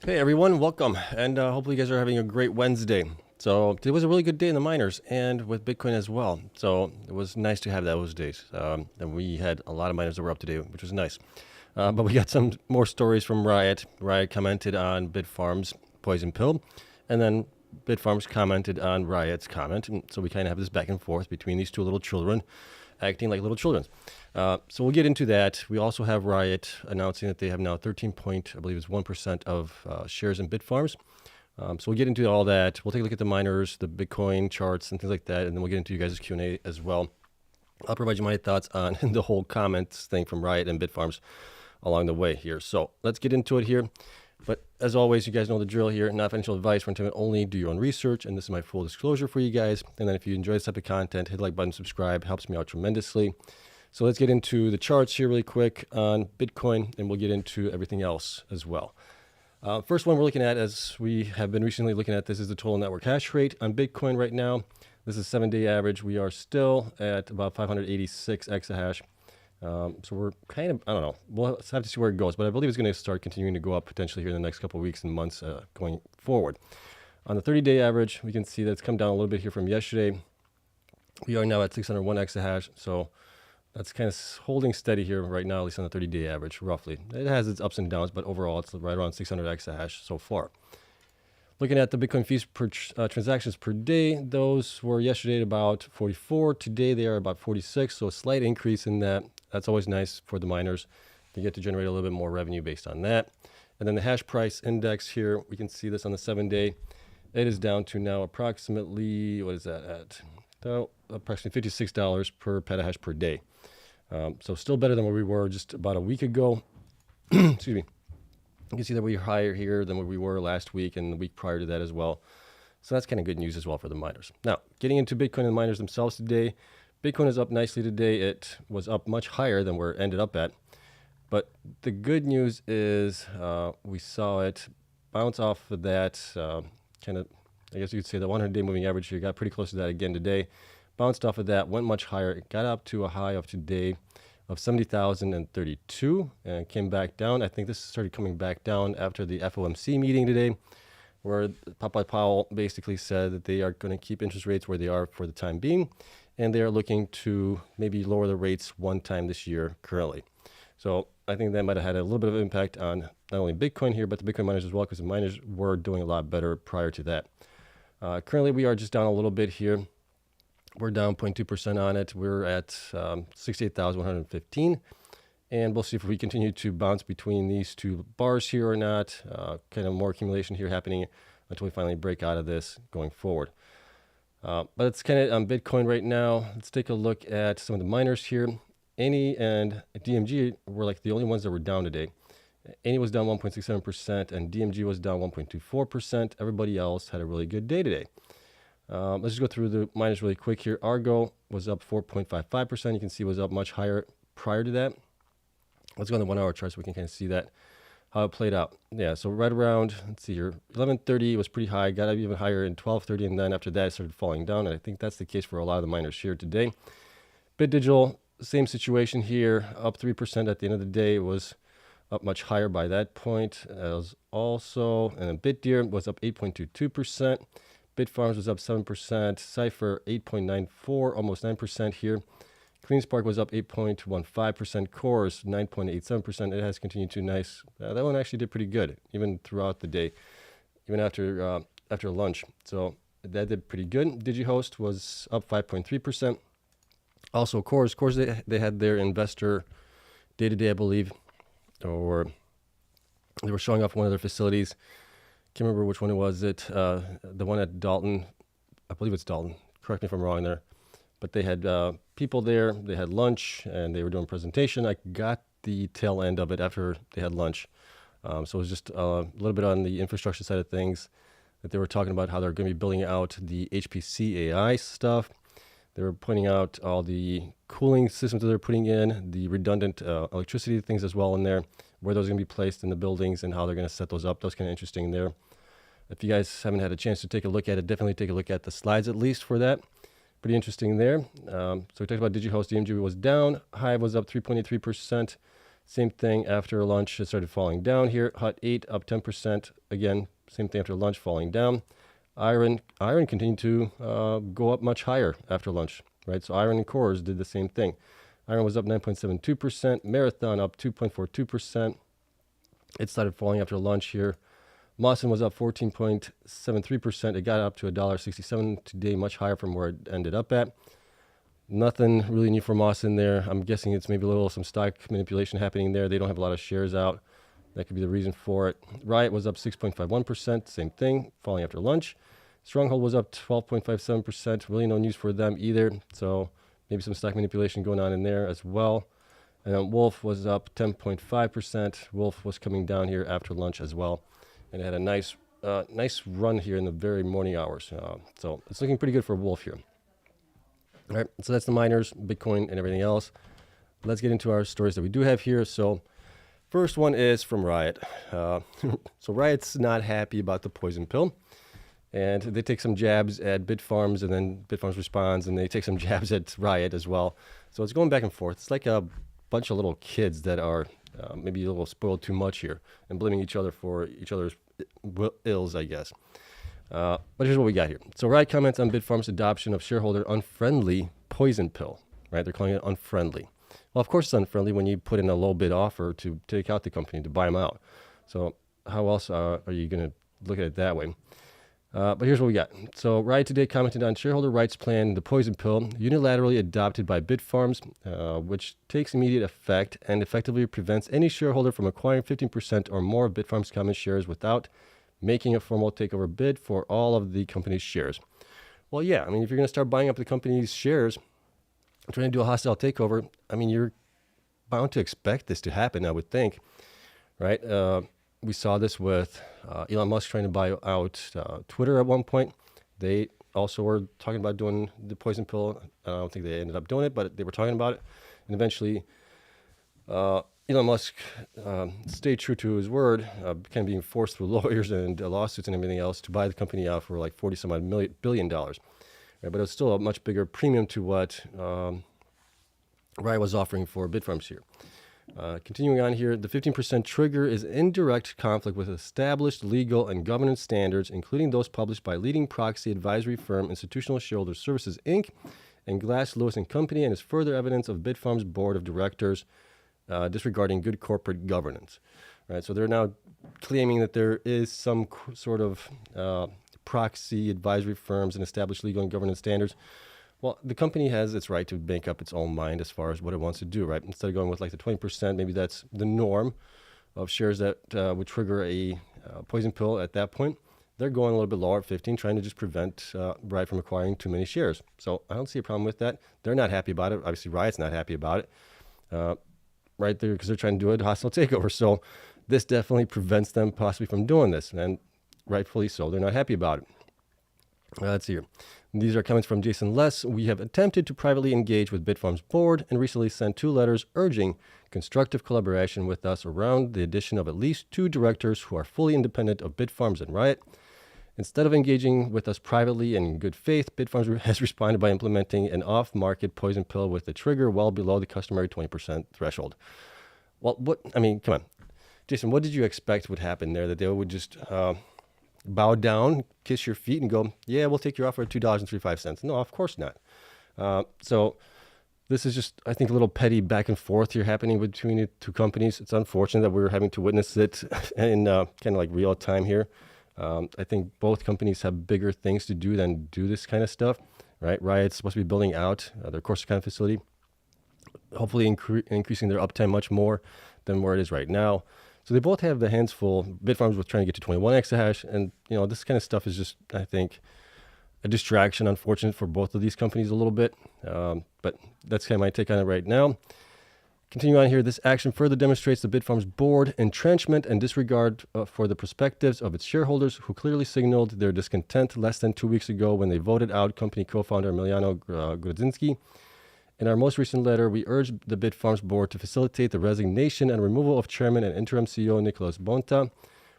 Hey everyone, welcome, and hopefully you guys are having a great Wednesday. So today was a really good day in the miners and with Bitcoin as well. So it was nice to have those days. And we had a lot of miners that were up today, which was nice. But we got some more stories from Riot. Riot commented on Bitfarms Poison Pill, and then Bitfarms commented on Riot's comment. And so we kind of have this back and forth between these two little children acting like little children. So we'll get into that. We also have Riot announcing that they have now 1% of shares in Bitfarms. So we'll get into all that. We'll take a look at the miners, the Bitcoin charts, and things like that, and then we'll get into you guys' Q&A as well. I'll provide you my thoughts on the whole comments thing from Riot and Bitfarms along the way here. So let's get into it here. But as always, you guys know the drill here. Not financial advice for entertainment only. Do your own research. And this is my full disclosure for you guys. And then if you enjoy this type of content, hit the like button, subscribe. Helps me out tremendously. So let's get into the charts here really quick on Bitcoin. And we'll get into everything else as well. First one we're looking at, as we have been recently looking at this, is the total network hash rate on Bitcoin right now. This is 7-day average. We are still at about 586 exahash. So we're kind of, I don't know, we'll have to see where it goes, but I believe it's going to start continuing to go up potentially here in the next couple of weeks and months going forward. On the 30-day average, we can see that it's come down a little bit here from yesterday. We are now at 601 exahash, so that's kind of holding steady here right now, at least on the 30-day average, roughly. It has its ups and downs, but overall it's right around 600 exahash so far. Looking at the Bitcoin fees per transactions per day, those were yesterday at about 44. Today they are about 46, so a slight increase in that. That's always nice for the miners. They get to generate a little bit more revenue based on that. And then the hash price index here, we can see this on the 7-day. It is down to now approximately, what is that at? Approximately $56 per petahash per day. So still better than where we were just about a week ago. Excuse me. You can see that we're higher here than where we were last week and the week prior to that as well. So that's kind of good news as well for the miners. Now, getting into Bitcoin and the miners themselves today, Bitcoin is up nicely today. It was up much higher than where it ended up at. But the good news is we saw it bounce off of that kind of, I guess you could say the 100-day moving average here. Got pretty close to that again today. Bounced off of that, went much higher. It got up to a high of today of 70,032 and came back down. I think this started coming back down after the FOMC meeting today, where Powell basically said that they are going to keep interest rates where they are for the time being, and they are looking to maybe lower the rates one time this year currently. So I think that might have had a little bit of impact on not only Bitcoin here, but the Bitcoin miners as well, because the miners were doing a lot better prior to that. Currently, we are just down a little bit here. We're down 0.2% on it. We're at 68,115. And we'll see if we continue to bounce between these two bars here or not. Kind of more accumulation here happening until we finally break out of this going forward. But it's kind of on Bitcoin right now. Let's take a look at some of the miners here. ANY and DMG were like the only ones that were down today. ANY was down 1.67% and DMG was down 1.24%. Everybody else had a really good day today. Let's just go through the miners really quick here. Argo was up 4.55%. You can see it was up much higher prior to that. Let's go on the 1 hour chart so we can kind of see that, how it played out. Yeah, so right around, let's see here, 11:30 was pretty high, got up even higher in 12:30, and then after that it started falling down, and I think that's the case for a lot of the miners here today. BitDigital, same situation here, up 3% at the end of the day. It was up much higher by that point as also, and then BitDeer was up 8.22%. Bitfarms was up 7%, Cypher 8.94, almost 9% here. Cleanspark was up 8.15%, CORZ 9.87%. It has continued to nice. That one actually did pretty good, even throughout the day, even after lunch. So that did pretty good. Digihost was up 5.3%. Also, CORZ, they had their investor day to day, I believe, or they were showing off one of their facilities. Can't remember which one it was. The one at Dalton, I believe it's Dalton. Correct me if I'm wrong there. But they had people there. They had lunch and they were doing a presentation. I got the tail end of it after they had lunch. So it was just a little bit on the infrastructure side of things that they were talking about how they're going to be building out the HPC AI stuff. They were pointing out all the cooling systems that they're putting in, the redundant electricity things as well in there, where those are going to be placed in the buildings and how they're going to set those up. That was kind of interesting there. If you guys haven't had a chance to take a look at it, definitely take a look at the slides at least for that. Pretty interesting there. So we talked about Digihost. DMG was down. Hive was up 3.83%. Same thing after lunch, it started falling down here. Hut 8 up 10%. Again, same thing after lunch, falling down. IREN continued to go up much higher after lunch, right? So IREN and CORZ did the same thing. IREN was up 9.72%. Marathon up 2.42%. It started falling after lunch here. Mawson was up 14.73%. It got up to $1.67 today, much higher from where it ended up at. Nothing really new for Mawson there. I'm guessing it's maybe some stock manipulation happening there. They don't have a lot of shares out. That could be the reason for it. Riot was up 6.51%. Same thing, falling after lunch. Stronghold was up 12.57%. Really no news for them either. So maybe some stock manipulation going on in there as well. And then Wolf was up 10.5%. Wolf was coming down here after lunch as well. And it had a nice run here in the very morning hours. So it's looking pretty good for Wolf here. All right, so that's the miners, Bitcoin, and everything else. Let's get into our stories that we do have here. So first one is from Riot. So Riot's not happy about the poison pill. And they take some jabs at Bitfarms, and then Bitfarms responds, and they take some jabs at Riot as well. So it's going back and forth. It's like a bunch of little kids that are maybe a little spoiled too much here and blaming each other for each other's ills, I guess. But here's what we got here. So Riot comments on Bitfarms' adoption of shareholder unfriendly poison pill, right? They're calling it unfriendly. Well, of course it's unfriendly when you put in a low bid offer to take out the company, to buy them out. So how else are you going to look at it that way? But here's what we got. So Riot today commented on shareholder rights plan, the poison pill, unilaterally adopted by Bitfarms, which takes immediate effect and effectively prevents any shareholder from acquiring 15% or more of Bitfarms common shares without making a formal takeover bid for all of the company's shares. Well, yeah, I mean, if you're going to start buying up the company's shares, trying to do a hostile takeover, I mean, you're bound to expect this to happen, I would think, right? We saw this with Elon Musk trying to buy out Twitter at one point. They also were talking about doing the poison pill. I don't think they ended up doing it, but they were talking about it. And eventually, Elon Musk stayed true to his word, kind of being forced through lawyers and lawsuits and everything else to buy the company out for like $40-some-odd billion. Right? But it was still a much bigger premium to what Riot was offering for Bitfarms here. Continuing on here, the 15% trigger is in direct conflict with established legal and governance standards, including those published by leading proxy advisory firm Institutional Shareholder Services, Inc. and Glass Lewis and Company, and is further evidence of Bitfarms' board of directors disregarding good corporate governance. Right, so they're now claiming that there is some sort of proxy advisory firms and established legal and governance standards. Well, the company has its right to make up its own mind as far as what it wants to do, right? Instead of going with like the 20%, maybe that's the norm of shares that would trigger a poison pill at that point. They're going a little bit lower at 15, trying to just prevent Riot from acquiring too many shares. So I don't see a problem with that. They're not happy about it. Obviously, Riot's not happy about it, right there, because they're trying to do a hostile takeover. So this definitely prevents them possibly from doing this, and rightfully so. They're not happy about it. Let's see here. These are comments from Jason Less. We have attempted to privately engage with Bitfarms Board and recently sent 2 letters urging constructive collaboration with us around the addition of at least 2 directors who are fully independent of Bitfarms and Riot. Instead of engaging with us privately and in good faith, Bitfarms has responded by implementing an off-market poison pill with a trigger well below the customary 20% threshold. Well, come on. Jason, what did you expect would happen there? That they would just bow down, kiss your feet, and go, yeah, we'll take your offer at $2.35. No, of course not. So this is just, I think, a little petty back and forth here happening between the 2 companies. It's unfortunate that we're having to witness it in kind of like real time here. I think both companies have bigger things to do than do this kind of stuff, right? Riot's supposed to be building out their Corsicana facility, hopefully increasing their uptime much more than where it is right now. So they both have the hands full. Bitfarms was trying to get to 21 exahash, and this kind of stuff is just, I think, a distraction. Unfortunate for both of these companies a little bit, but that's kind of my take on it right now. Continue on here. This action further demonstrates the Bitfarms board entrenchment and disregard for the perspectives of its shareholders, who clearly signaled their discontent less than 2 weeks ago when they voted out company co-founder Emiliano Grodzinski. In our most recent letter, we urged the Bitfarms board to facilitate the resignation and removal of chairman and interim CEO Nicolas Bonta,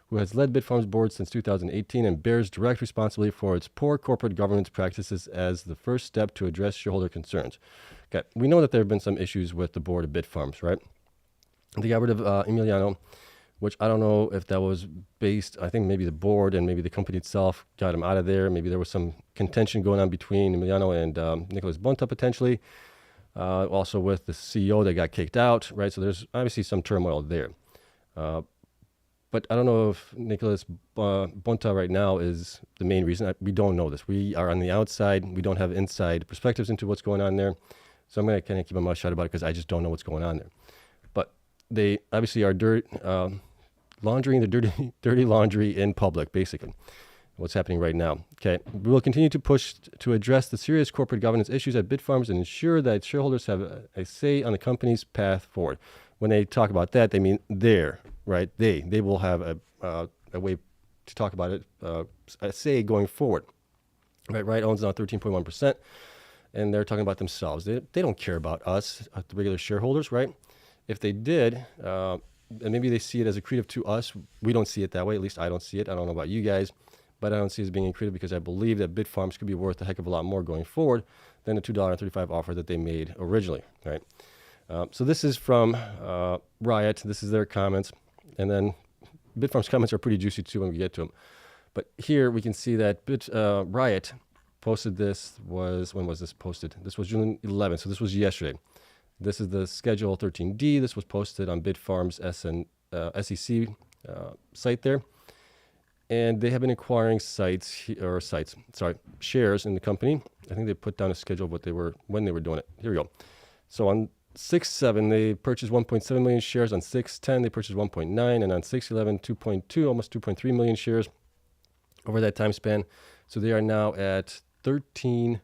who has led Bitfarms board since 2018 and bears direct responsibility for its poor corporate governance practices as the first step to address shareholder concerns. Okay, we know that there have been some issues with the board of Bitfarms, right? They got rid of Emiliano, which I don't know if that was based, I think maybe the board and maybe the company itself got him out of there. Maybe there was some contention going on between Emiliano and Nicholas Bonta potentially. Also with the CEO that got kicked out, right? So there's obviously some turmoil there. But I don't know if Nicholas Bonta right now is the main reason. We don't know this. We are on the outside. We don't have inside perspectives into what's going on there. So I'm going to kind of keep my mouth shut about it because I just don't know what's going on there. But they obviously are laundering the dirty laundry in public, basically. What's happening right now. Okay, we will continue to push to address the serious corporate governance issues at Bitfarms and ensure that shareholders have a say on the company's path forward. When they talk about that, they mean right? They will have a way to talk about it, a say going forward. Right? Riot owns now 13.1%, and they're talking about themselves. They don't care about us, the regular shareholders, right? If they did, and maybe they see it as accretive to us, we don't see it that way. At least I don't see it. I don't know about you guys. But I don't see it as being accretive because I believe that Bitfarms could be worth a heck of a lot more going forward than the $2.35 offer that they made originally, right? So this is from Riot. This is their comments. And then Bitfarms' comments are pretty juicy too when we get to them. But here we can see that Riot posted this when was this posted? This was June 11th, so this was yesterday. This is the Schedule 13D. This was posted on Bitfarms SEC site there. And they have been acquiring shares in the company. I think they put down a schedule of when they were doing it. Here we go. So on 6/7, they purchased 1.7 million shares. On 6/10, they purchased 1.9, and on 6/11, 2.2, almost 2.3 million shares over that time span. So they are now at 13.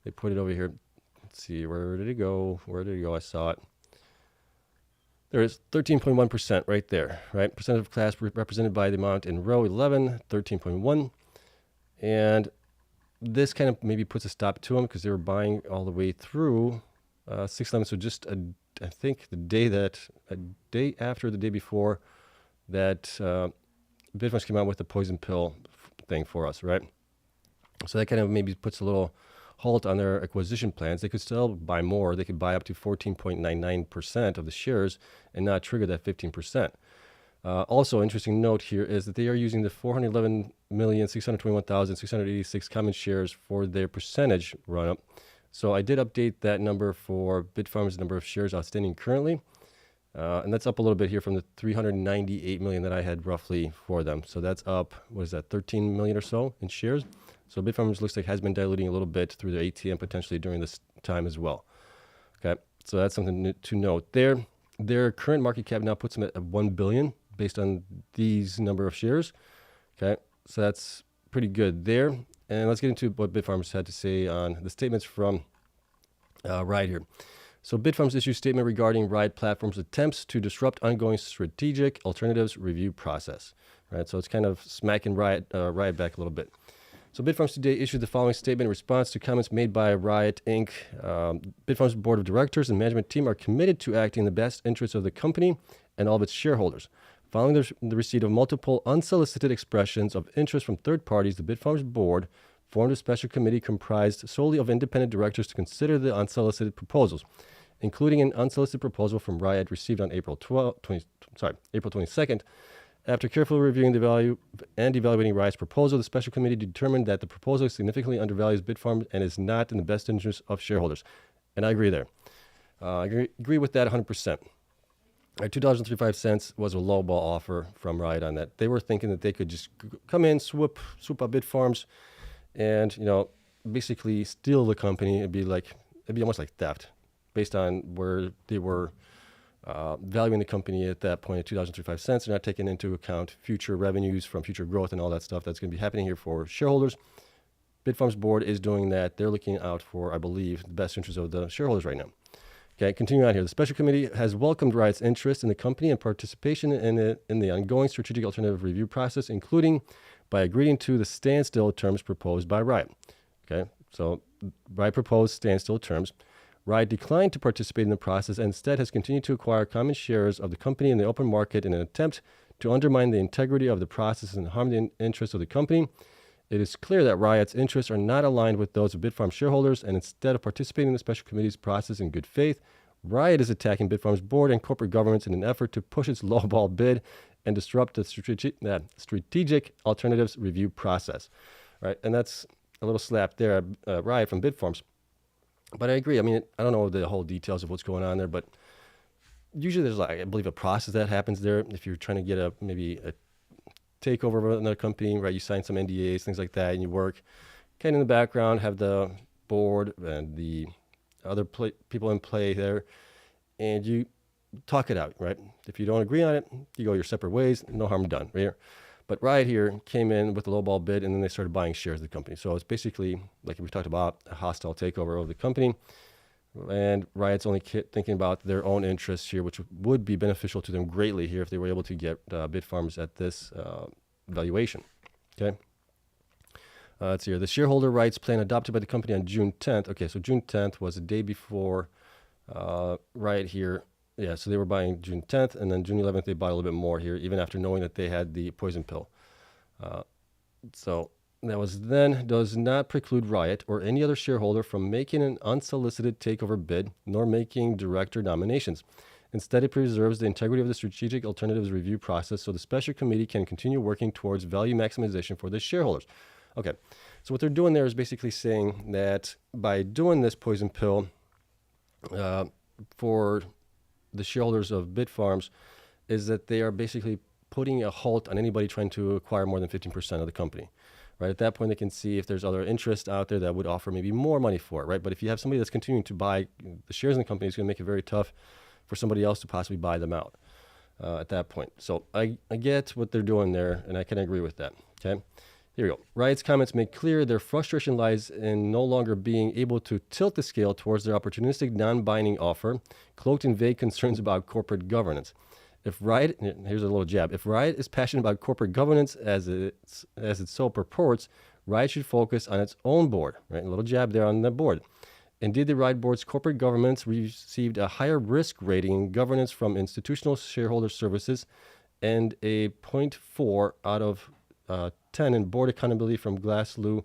They put it over here. Let's see, where did it go? I saw it. There is 13.1% right there, right? Percentage of class represented by the amount in row 11, 13.1. And this kind of maybe puts a stop to them because they were buying all the way through 6/11. So just, I think, a day after the day before that Bitfarms came out with the Poison Pill thing for us, right? So that kind of maybe puts a little halt on their acquisition plans. They could still buy more. They could buy up to 14.99% of the shares and not trigger that 15%. Also, interesting note here is that they are using the 411,621,686 common shares for their percentage run-up. So I did update that number for Bitfarms' number of shares outstanding currently. And that's up a little bit here from the 398 million that I had roughly for them. So that's up, 13 million or so in shares. So Bitfarms looks like has been diluting a little bit through their ATM potentially during this time as well. Okay, so that's something to note there. Their current market cap now puts them at 1 billion based on these number of shares. Okay, so that's pretty good there. And let's get into what Bitfarms had to say on the statements from Riot here. So Bitfarms issued a statement regarding Riot Platform's attempts to disrupt ongoing strategic alternatives review process. Right, so it's kind of smacking Riot back a little bit. So Bitfarms today issued the following statement in response to comments made by Riot Inc. Bitfarms Board of Directors and management team are committed to acting in the best interests of the company and all of its shareholders. Following the receipt of multiple unsolicited expressions of interest from third parties, the Bitfarms Board formed a special committee comprised solely of independent directors to consider the unsolicited proposals, including an unsolicited proposal from Riot received on April 22nd. After carefully reviewing the value and evaluating Riot's proposal, the special committee determined that the proposal significantly undervalues Bitfarms and is not in the best interest of shareholders. And I agree there. I agree with that 100%. $2.35 was a lowball offer from Riot on that. They were thinking that they could just come in, swoop up Bitfarms, and basically steal the company. It'd be almost like theft, based on where they were valuing the company at that point at $2.35. They're not taking into account future revenues from future growth and all that stuff that's going to be happening here for shareholders. Bitfarms Board is doing that. They're looking out for, I believe, the best interests of the shareholders right now. Okay, continuing on here. The special committee has welcomed Riot's interest in the company and participation in the ongoing strategic alternative review process, including by agreeing to the standstill terms proposed by Riot. Okay, so Riot proposed standstill terms. Riot declined to participate in the process and instead has continued to acquire common shares of the company in the open market in an attempt to undermine the integrity of the process and harm the interests of the company. It is clear that Riot's interests are not aligned with those of Bitfarms shareholders, and instead of participating in the special committee's process in good faith, Riot is attacking Bitfarms Board and corporate governance in an effort to push its lowball bid and disrupt the strategic alternatives review process. Right, and that's a little slap there at Riot from Bitfarms. But I agree. I mean, I don't know the whole details of what's going on there, but usually there's, like, I believe, a process that happens there. If you're trying to get maybe a takeover of another company, right? You sign some NDAs, things like that, and you work kind of in the background, have the board and the other people in play there, and you talk it out, right? If you don't agree on it, you go your separate ways. No harm done, right here. But Riot here came in with a lowball bid, and then they started buying shares of the company. So it's basically, like we talked about, a hostile takeover of the company. And Riot's only thinking about their own interests here, which would be beneficial to them greatly here if they were able to get Bitfarms at this valuation. Okay. Let's see here. The shareholder rights plan adopted by the company on June 10th. Okay, so June 10th was the day before Riot here. Yeah, so they were buying June 10th, and then June 11th they bought a little bit more here, even after knowing that they had the poison pill. So that was then does not preclude Riot or any other shareholder from making an unsolicited takeover bid, nor making director nominations. Instead, it preserves the integrity of the strategic alternatives review process so the special committee can continue working towards value maximization for the shareholders. Okay, so what they're doing there is basically saying that by doing this poison pill for the shareholders of Bitfarms is that they are basically putting a halt on anybody trying to acquire more than 15% of the company. Right, at that point, they can see if there's other interest out there that would offer maybe more money for it, right? But if you have somebody that's continuing to buy the shares in the company, it's going to make it very tough for somebody else to possibly buy them out at that point. So I get what they're doing there, and I can agree with that, okay? Here we go. Riot's comments make clear their frustration lies in no longer being able to tilt the scale towards their opportunistic, non-binding offer, cloaked in vague concerns about corporate governance. If Riot, here's a little jab, if Riot is passionate about corporate governance as it so purports, Riot should focus on its own board, right? A little jab there on the board. Indeed, the Riot board's corporate governance received a higher risk rating in governance from Institutional Shareholder Services and a 0.4 out of 10 in board accountability from Glasslew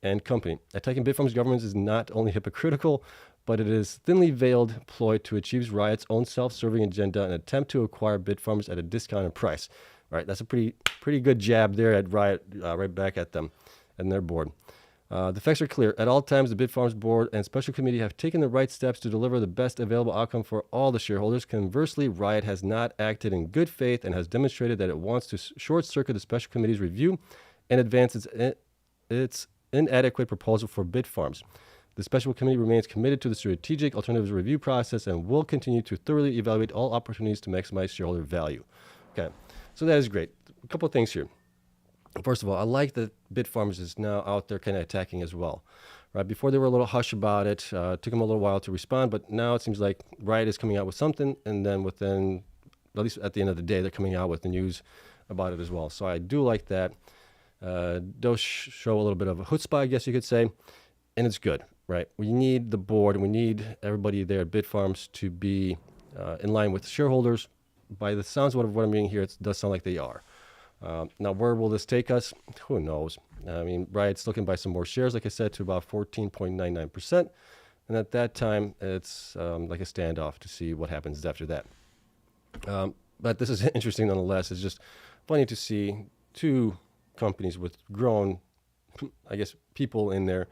and Company. Attacking Bitfarms governance is not only hypocritical, but it is thinly veiled ploy to achieve Riot's own self-serving agenda and attempt to acquire Bitfarms at a discounted price. All right, that's a pretty good jab there at Riot, right back at them and their board. The facts are clear. At all times, the Bitfarms board and special committee have taken the right steps to deliver the best available outcome for all the shareholders. Conversely, Riot has not acted in good faith and has demonstrated that it wants to short-circuit the special committee's review and advance its inadequate proposal for Bitfarms. The special committee remains committed to the strategic alternatives review process and will continue to thoroughly evaluate all opportunities to maximize shareholder value. Okay, so that is great. A couple of things here. First of all, I like that Bitfarms is now out there kind of attacking as well. Right, before they were a little hush about it. Took them a little while to respond, but now it seems like Riot is coming out with something, and then within, at least at the end of the day, they're coming out with the news about it as well. So I do like that. Does show a little bit of a chutzpah, I guess you could say, and it's good. Right, we need the board and we need everybody there at Bitfarms to be in line with shareholders. By the sounds of what I'm reading here, it does sound like they are. Now, where will this take us? Who knows? I mean, Riot's looking to buy some more shares, like I said, to about 14.99%. And at that time, it's like a standoff to see what happens after that. But this is interesting nonetheless. It's just funny to see two companies with grown, I guess, people in there,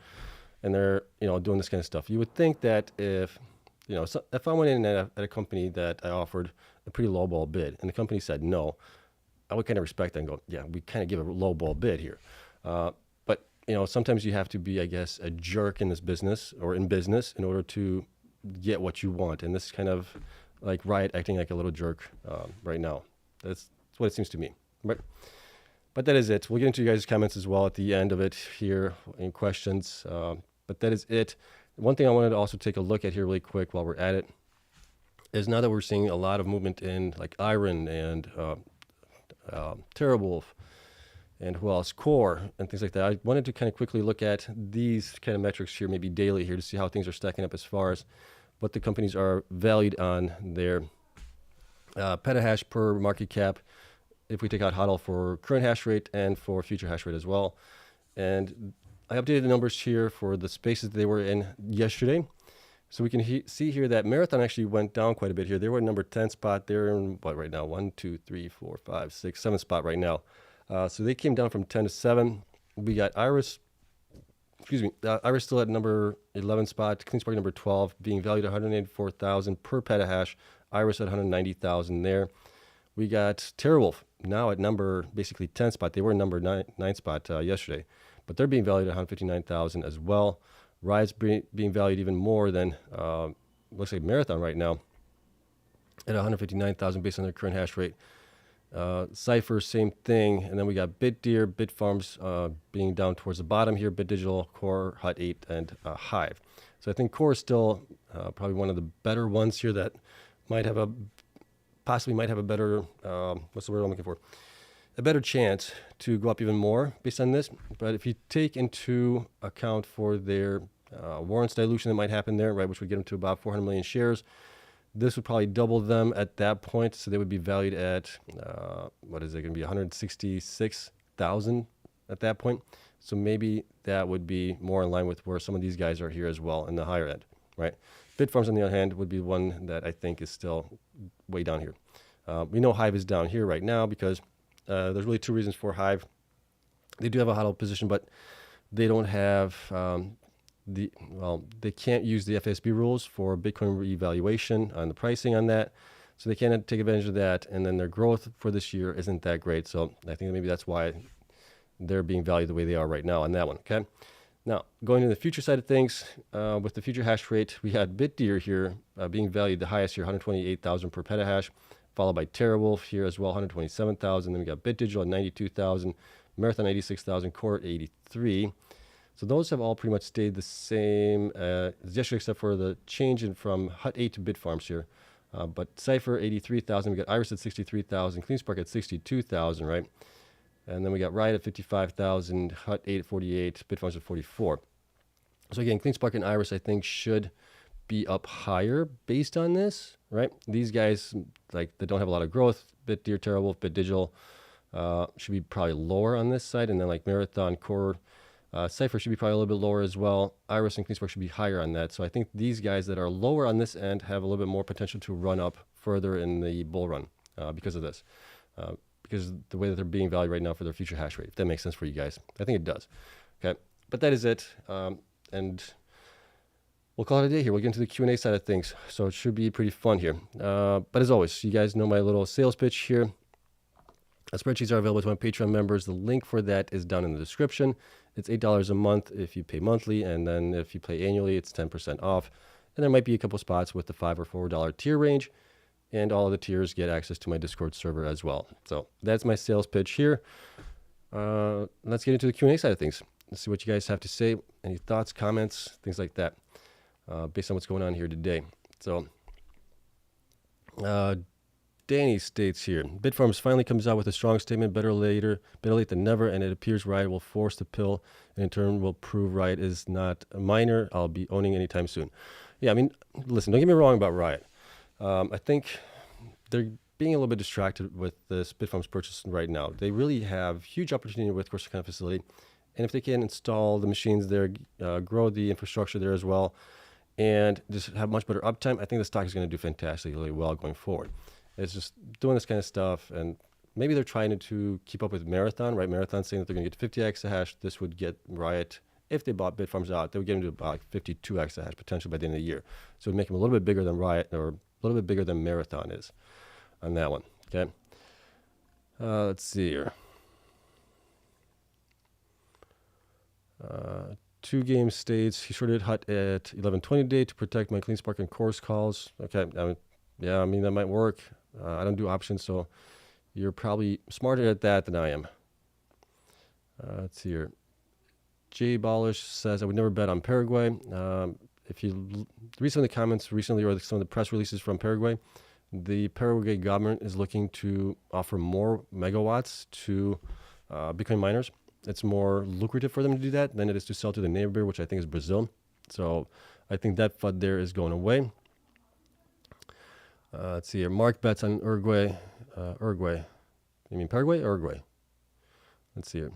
and they're, doing this kind of stuff. You would think that if I went in at a company that I offered a pretty lowball bid and the company said no, I would kind of respect that and go, yeah, we kind of give a lowball bid here. But sometimes you have to be, I guess, a jerk in this business or in business in order to get what you want. And this is kind of like Riot acting like a little jerk right now. That's what it seems to me. But that is it. We'll get into you guys' comments as well at the end of it here in questions. But that is it. One thing I wanted to also take a look at here really quick while we're at it is now that we're seeing a lot of movement in like IREN and TerraWolf and who else, Core and things like that. I wanted to kind of quickly look at these kind of metrics here, maybe daily here, to see how things are stacking up as far as what the companies are valued on their petahash per market cap. If we take out HODL for current hash rate and for future hash rate as well. And I updated the numbers here for the spaces they were in yesterday. So we can see here that Marathon actually went down quite a bit here. They were at number 10 spot. They're in what right now? 1, 2, 3, 4, 5, 6, 7 spot right now. So they came down from 10 to 7. We got Iris. Excuse me. Iris still at number 11 spot. Cleanspark number 12, being valued at 184,000 per petahash. Iris at 190,000 there. We got TerraWolf now at number basically 10 spot. They were number 9 spot yesterday, but they're being valued at 159,000 as well. Riot's being valued even more than looks like Marathon right now at 159,000 based on their current hash rate. Cypher, same thing. And then we got BitDeer, Bitfarms being down towards the bottom here, BitDigital, Core, Hut 8, and Hive. So I think Core is still probably one of the better ones here that might have a better, what's the word I'm looking for? A better chance to go up even more based on this. But if you take into account for their warrants dilution that might happen there, right, which would get them to about 400 million shares, this would probably double them at that point. So they would be valued at, what is it going to be, 166,000 at that point. So maybe that would be more in line with where some of these guys are here as well in the higher end, right? Bitfarms, on the other hand, would be one that I think is still way down here. We know Hive is down here right now because there's really two reasons for Hive. They do have a HODL position, but they don't have they can't use the FSB rules for Bitcoin revaluation on the pricing on that. So they can't take advantage of that. And then their growth for this year isn't that great. So I think maybe that's why they're being valued the way they are right now on that one. Okay. Now, going to the future side of things, with the future hash rate, we had BitDeer here being valued the highest here, 128,000 per petahash, followed by TerraWolf here as well, 127,000. Then we got BitDigital at 92,000, Marathon 86,000, Core 83. So those have all pretty much stayed the same yesterday, except for the change in from Hut 8 to Bitfarms here. But Cypher 83,000, we got Iris at 63,000, Cleanspark at 62,000, right? And then we got Riot at 55,000, Hut 8 at 48, Bitfarms at 44. So again, Cleanspark and Iris, I think, should be up higher based on this, right? These guys, like, they don't have a lot of growth. BitDeer, TerraWolf, BitDigital should be probably lower on this side. And then like Marathon, Core, Cypher should be probably a little bit lower as well. Iris and Cleanspark should be higher on that. So I think these guys that are lower on this end have a little bit more potential to run up further in the bull run because of this. Because the way that they're being valued right now for their future hash rate, if that makes sense for you guys. I think it does. Okay, but that is it. And we'll call it a day here. We'll get into the Q&A side of things. So it should be pretty fun here. But as always, you guys know my little sales pitch here. Spreadsheets are available to my Patreon members. The link for that is down in the description. It's $8 a month if you pay monthly, and then if you pay annually, it's 10% off. And there might be a couple spots with the $5 or $4 tier range, and all of the tiers get access to my Discord server as well. So that's my sales pitch here. Let's get into the Q&A side of things. Let's see what you guys have to say. Any thoughts, comments, things like that, based on what's going on here today. So Danny states here, Bitfarms finally comes out with a strong statement, better late than never, and it appears Riot will force the pill, and in turn will prove Riot is not a miner I'll be owning anytime soon. Yeah, I mean, listen, don't get me wrong about Riot. I think they're being a little bit distracted with this Bitfarms purchase right now. They really have huge opportunity with Corsicana facility, and if they can install the machines there, grow the infrastructure there as well, and just have much better uptime, I think the stock is going to do fantastically well going forward. It's just doing this kind of stuff, and maybe they're trying to keep up with Marathon, right? Marathon saying that they're going to get 50 exahash. This would get Riot, if they bought Bitfarms out, they would get them to about 52 exahash potentially by the end of the year. So it would make them a little bit bigger than Riot, or a little bit bigger than Marathon is on that one, okay? Let's see here. 2 game states, he shorted Hut at 11:20 today to protect my Cleanspark and CORZ calls. Okay, I mean, that might work. I don't do options, so you're probably smarter at that than I am. Let's see here. Jay Ballish says, I would never bet on Paraguay. If you read some of the comments recently, or some of the press releases from Paraguay, the Paraguay government is looking to offer more megawatts to Bitcoin miners. It's more lucrative for them to do that than it is to sell to the neighbor, which I think is Brazil. So I think that FUD there is going away. Let's see here. Mark bets on Uruguay. Uruguay. You mean Paraguay or Uruguay? Let's see here.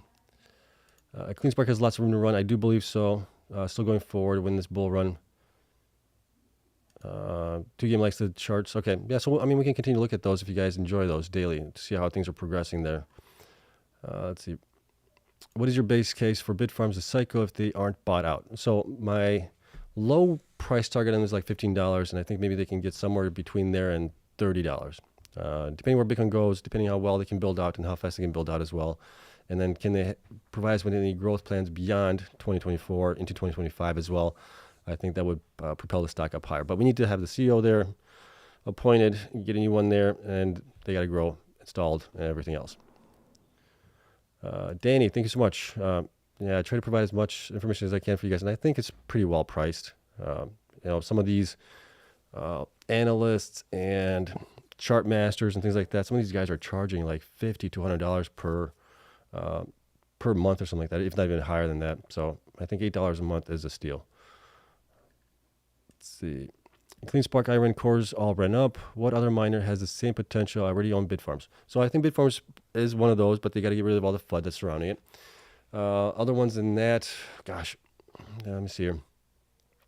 Cleanspark has lots of room to run. I do believe so. Still going forward when this bull run. Two Game likes the charts. Okay, yeah. So I mean, we can continue to look at those if you guys enjoy those daily to see how things are progressing there. Let's see. What is your base case for Bitfarms to cycle if they aren't bought out? So my low price target on them is like $15, and I think maybe they can get somewhere between there and $30. Depending where Bitcoin goes, depending how well they can build out and how fast they can build out as well. And then can they provide us with any growth plans beyond 2024 into 2025 as well? I think that would propel the stock up higher. But we need to have the CEO there appointed, get a new one there, and they got to grow, installed, and everything else. Danny, thank you so much. Yeah, I try to provide as much information as I can for you guys, and I think it's pretty well priced. Some of these analysts and chart masters and things like that, some of these guys are charging like $50 to $100 per month or something like that, if not even higher than that. So I think $8 a month is a steal. Let's see. Cleanspark, IREN, CORZ all ran up. What other miner has the same potential? I already own Bitfarms. So I think Bitfarms is one of those, but they got to get rid of all the FUD that's surrounding it. Other ones in that, gosh, let me see here.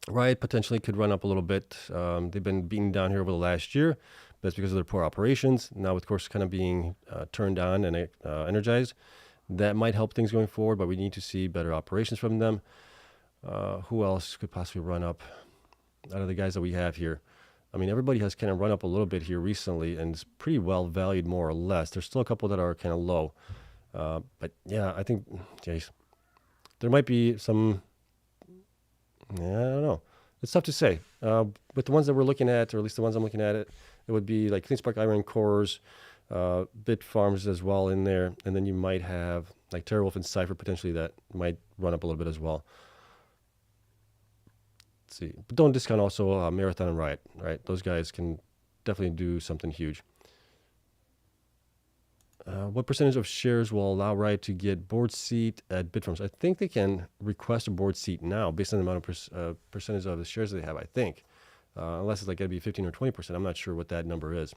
Riot potentially could run up a little bit. They've been beaten down here over the last year. That's because of their poor operations. Now, with course, kind of being turned on and energized, that might help things going forward, but we need to see better operations from them. Who else could possibly run up out of the guys that we have here? I mean, everybody has kind of run up a little bit here recently, and it's pretty well valued more or less. There's still a couple that are kind of low. But yeah, I think, geez, there might be some, I don't know. It's tough to say. With the ones that we're looking at, or at least the ones I'm looking at, it would be like Cleanspark, IREN, CORZ, Bitfarms as well in there. And then you might have like TeraWolf and Cypher potentially that might run up a little bit as well. Let's see. But don't discount also Marathon and Riot, right? Those guys can definitely do something huge. What percentage of shares will allow Riot to get board seat at Bitfarms? I think they can request a board seat now based on the amount of percentage of the shares they have, I think. Unless it's like going to be 15 or 20%. I'm not sure what that number is.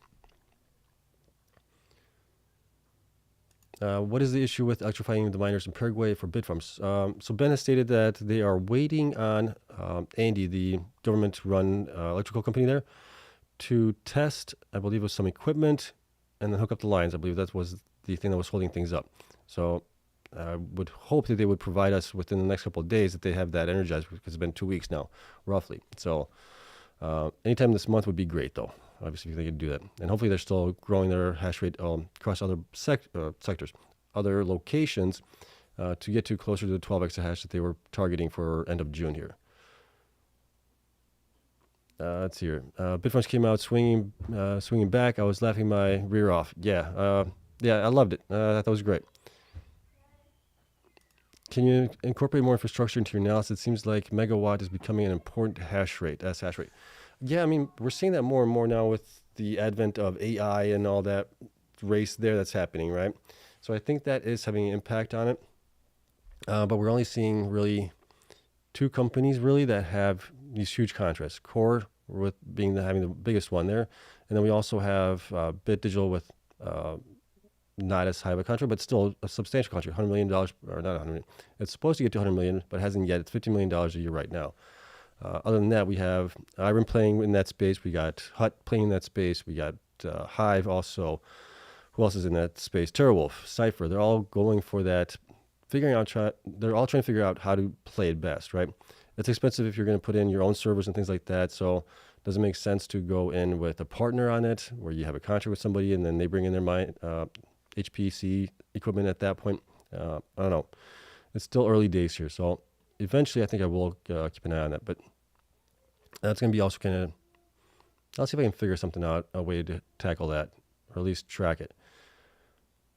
What is the issue with electrifying the miners in Paraguay for Bitfarms? So Ben has stated that they are waiting on Andy, the government-run electrical company there, to test, I believe, with some equipment and then hook up the lines. I believe that was the thing that was holding things up. So I would hope that they would provide us within the next couple of days that they have that energized, because it's been 2 weeks now, roughly. So anytime this month would be great, though, obviously, if they could do that. And hopefully they're still growing their hash rate across other sectors, other locations, to get to closer to the 12 exahash that they were targeting for end of June here. Let's see here. Bitfarms came out swinging back. I was laughing my rear off. Yeah, I loved it. I thought that was great. Can you incorporate more infrastructure into your analysis? It seems like megawatt is becoming an important hash rate. Yeah, I mean, we're seeing that more and more now with the advent of AI and all that race there that's happening, right? So I think that is having an impact on it. But we're only seeing really two companies really that have these huge contracts. Core with having the biggest one there, and then we also have Bit Digital with not as high of a contract, but still a substantial contract, $100 million, or not 100 million. It's supposed to get to 100 million, but hasn't yet. It's $50 million a year right now. Other than that, we have IREN playing in that space. We got Hut playing in that space. We got Hive also. Who else is in that space? TeraWolf, Cypher. They're all going for that, they're all trying to figure out how to play it best, right? It's expensive if you're going to put in your own servers and things like that. So it doesn't make sense to go in with a partner on it where you have a contract with somebody and then they bring in their HPC equipment at that point. I don't know. It's still early days here. So eventually I think I will keep an eye on that. But that's going to be also kind of, I'll see if I can figure something out, a way to tackle that, or at least track it.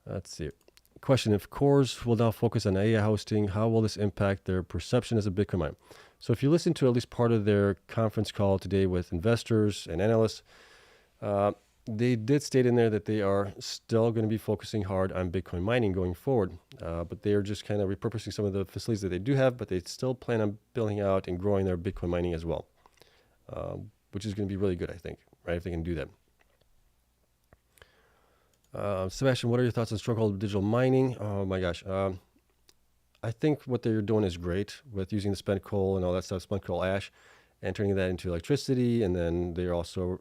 Let's see. Question: if CORZ will now focus on AI hosting, how will this impact their perception as a Bitcoin miner? So if you listen to at least part of their conference call today with investors and analysts, they did state in there that they are still going to be focusing hard on Bitcoin mining going forward, but they are just kind of repurposing some of the facilities that they do have, but they still plan on building out and growing their Bitcoin mining as well, which is going to be really good, I think, right, if they can do that. Sebastian, what are your thoughts on Stronghold digital mining? Oh my gosh. I think what they're doing is great with using the spent coal and all that stuff, spent coal ash. and turning that into electricity. And then they're also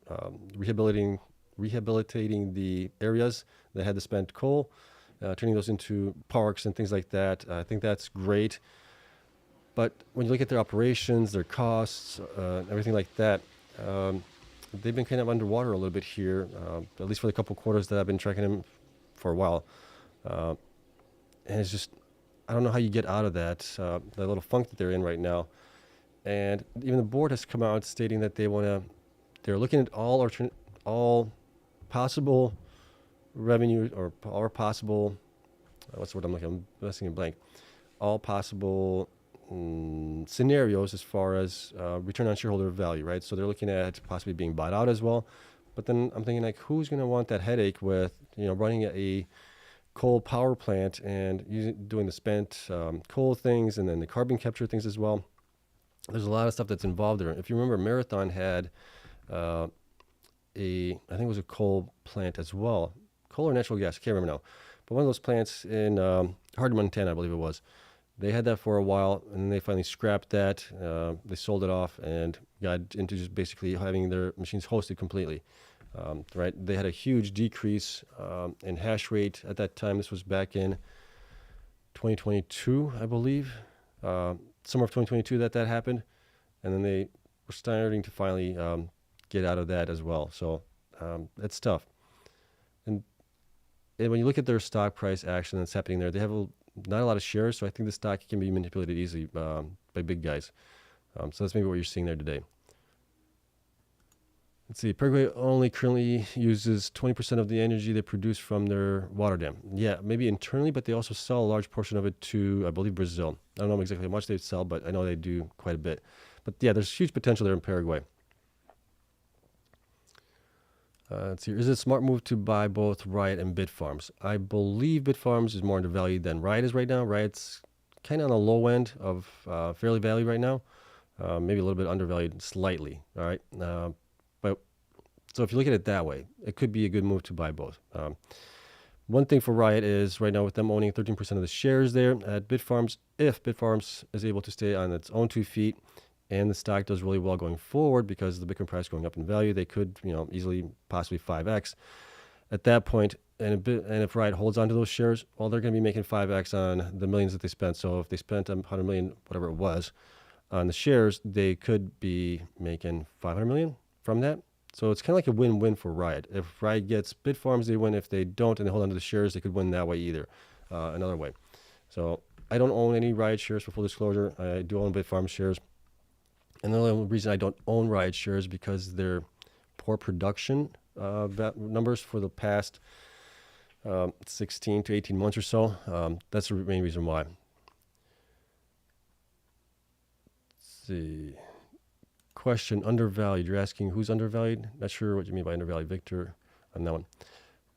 rehabilitating the areas that had the spent coal, turning those into parks and things like that. I think that's great. But when you look at their operations, their costs, everything like that, they've been kind of underwater a little bit here, at least for the couple quarters that I've been tracking them for a while. And it's just, I don't know how you get out of that little funk that they're in right now. And even the board has come out stating that they're looking at all possible revenue or possible, what's the word I'm looking, I'm messing in blank, all possible scenarios as far as return on shareholder value, right? So they're looking at possibly being bought out as well. But then I'm thinking, like, who's going to want that headache with, running a coal power plant and doing the spent coal things and then the carbon capture things as well? There's a lot of stuff that's involved there. If you remember, Marathon had I think it was a coal plant as well. Coal or natural gas, I can't remember now. But one of those plants in Hardin, Montana, I believe it was. They had that for a while, and then they finally scrapped that. They sold it off and got into just basically having their machines hosted completely. Right? They had a huge decrease in hash rate at that time. This was back in 2022, I believe. Summer of 2022 that happened. And then they were starting to finally get out of that as well. So that's tough. And when you look at their stock price action that's happening there, they have not a lot of shares, so I think the stock can be manipulated easily by big guys. So that's maybe what you're seeing there today. Let's see, Paraguay only currently uses 20% of the energy they produce from their water dam. Yeah, maybe internally, but they also sell a large portion of it to, I believe, Brazil. I don't know exactly how much they sell, but I know they do quite a bit. But yeah, there's huge potential there in Paraguay. Let's see, is it a smart move to buy both Riot and Bitfarms? I believe Bitfarms is more undervalued than Riot is right now. Riot's kind of on the low end of fairly valued right now. Maybe a little bit undervalued slightly, all right? But so if you look at it that way, it could be a good move to buy both. One thing for Riot is right now with them owning 13% of the shares there at Bitfarms, if Bitfarms is able to stay on its own 2 feet, and the stock does really well going forward because the Bitcoin price going up in value, they could, easily possibly 5x at that point. And if Riot holds onto those shares, well, they're going to be making 5x on the millions that they spent. So if they spent 100 million, whatever it was, on the shares, they could be making 500 million from that. So it's kind of like a win-win for Riot. If Riot gets Bitfarms, they win. If they don't and they hold onto the shares, they could win that way either, another way. So I don't own any Riot shares for full disclosure. I do own Bitfarms shares. And the only reason I don't own Riot shares is because their poor production numbers for the past 16 to 18 months or so. That's the main reason why. Let's see. Question, undervalued. You're asking who's undervalued? Not sure what you mean by undervalued, Victor, on that one.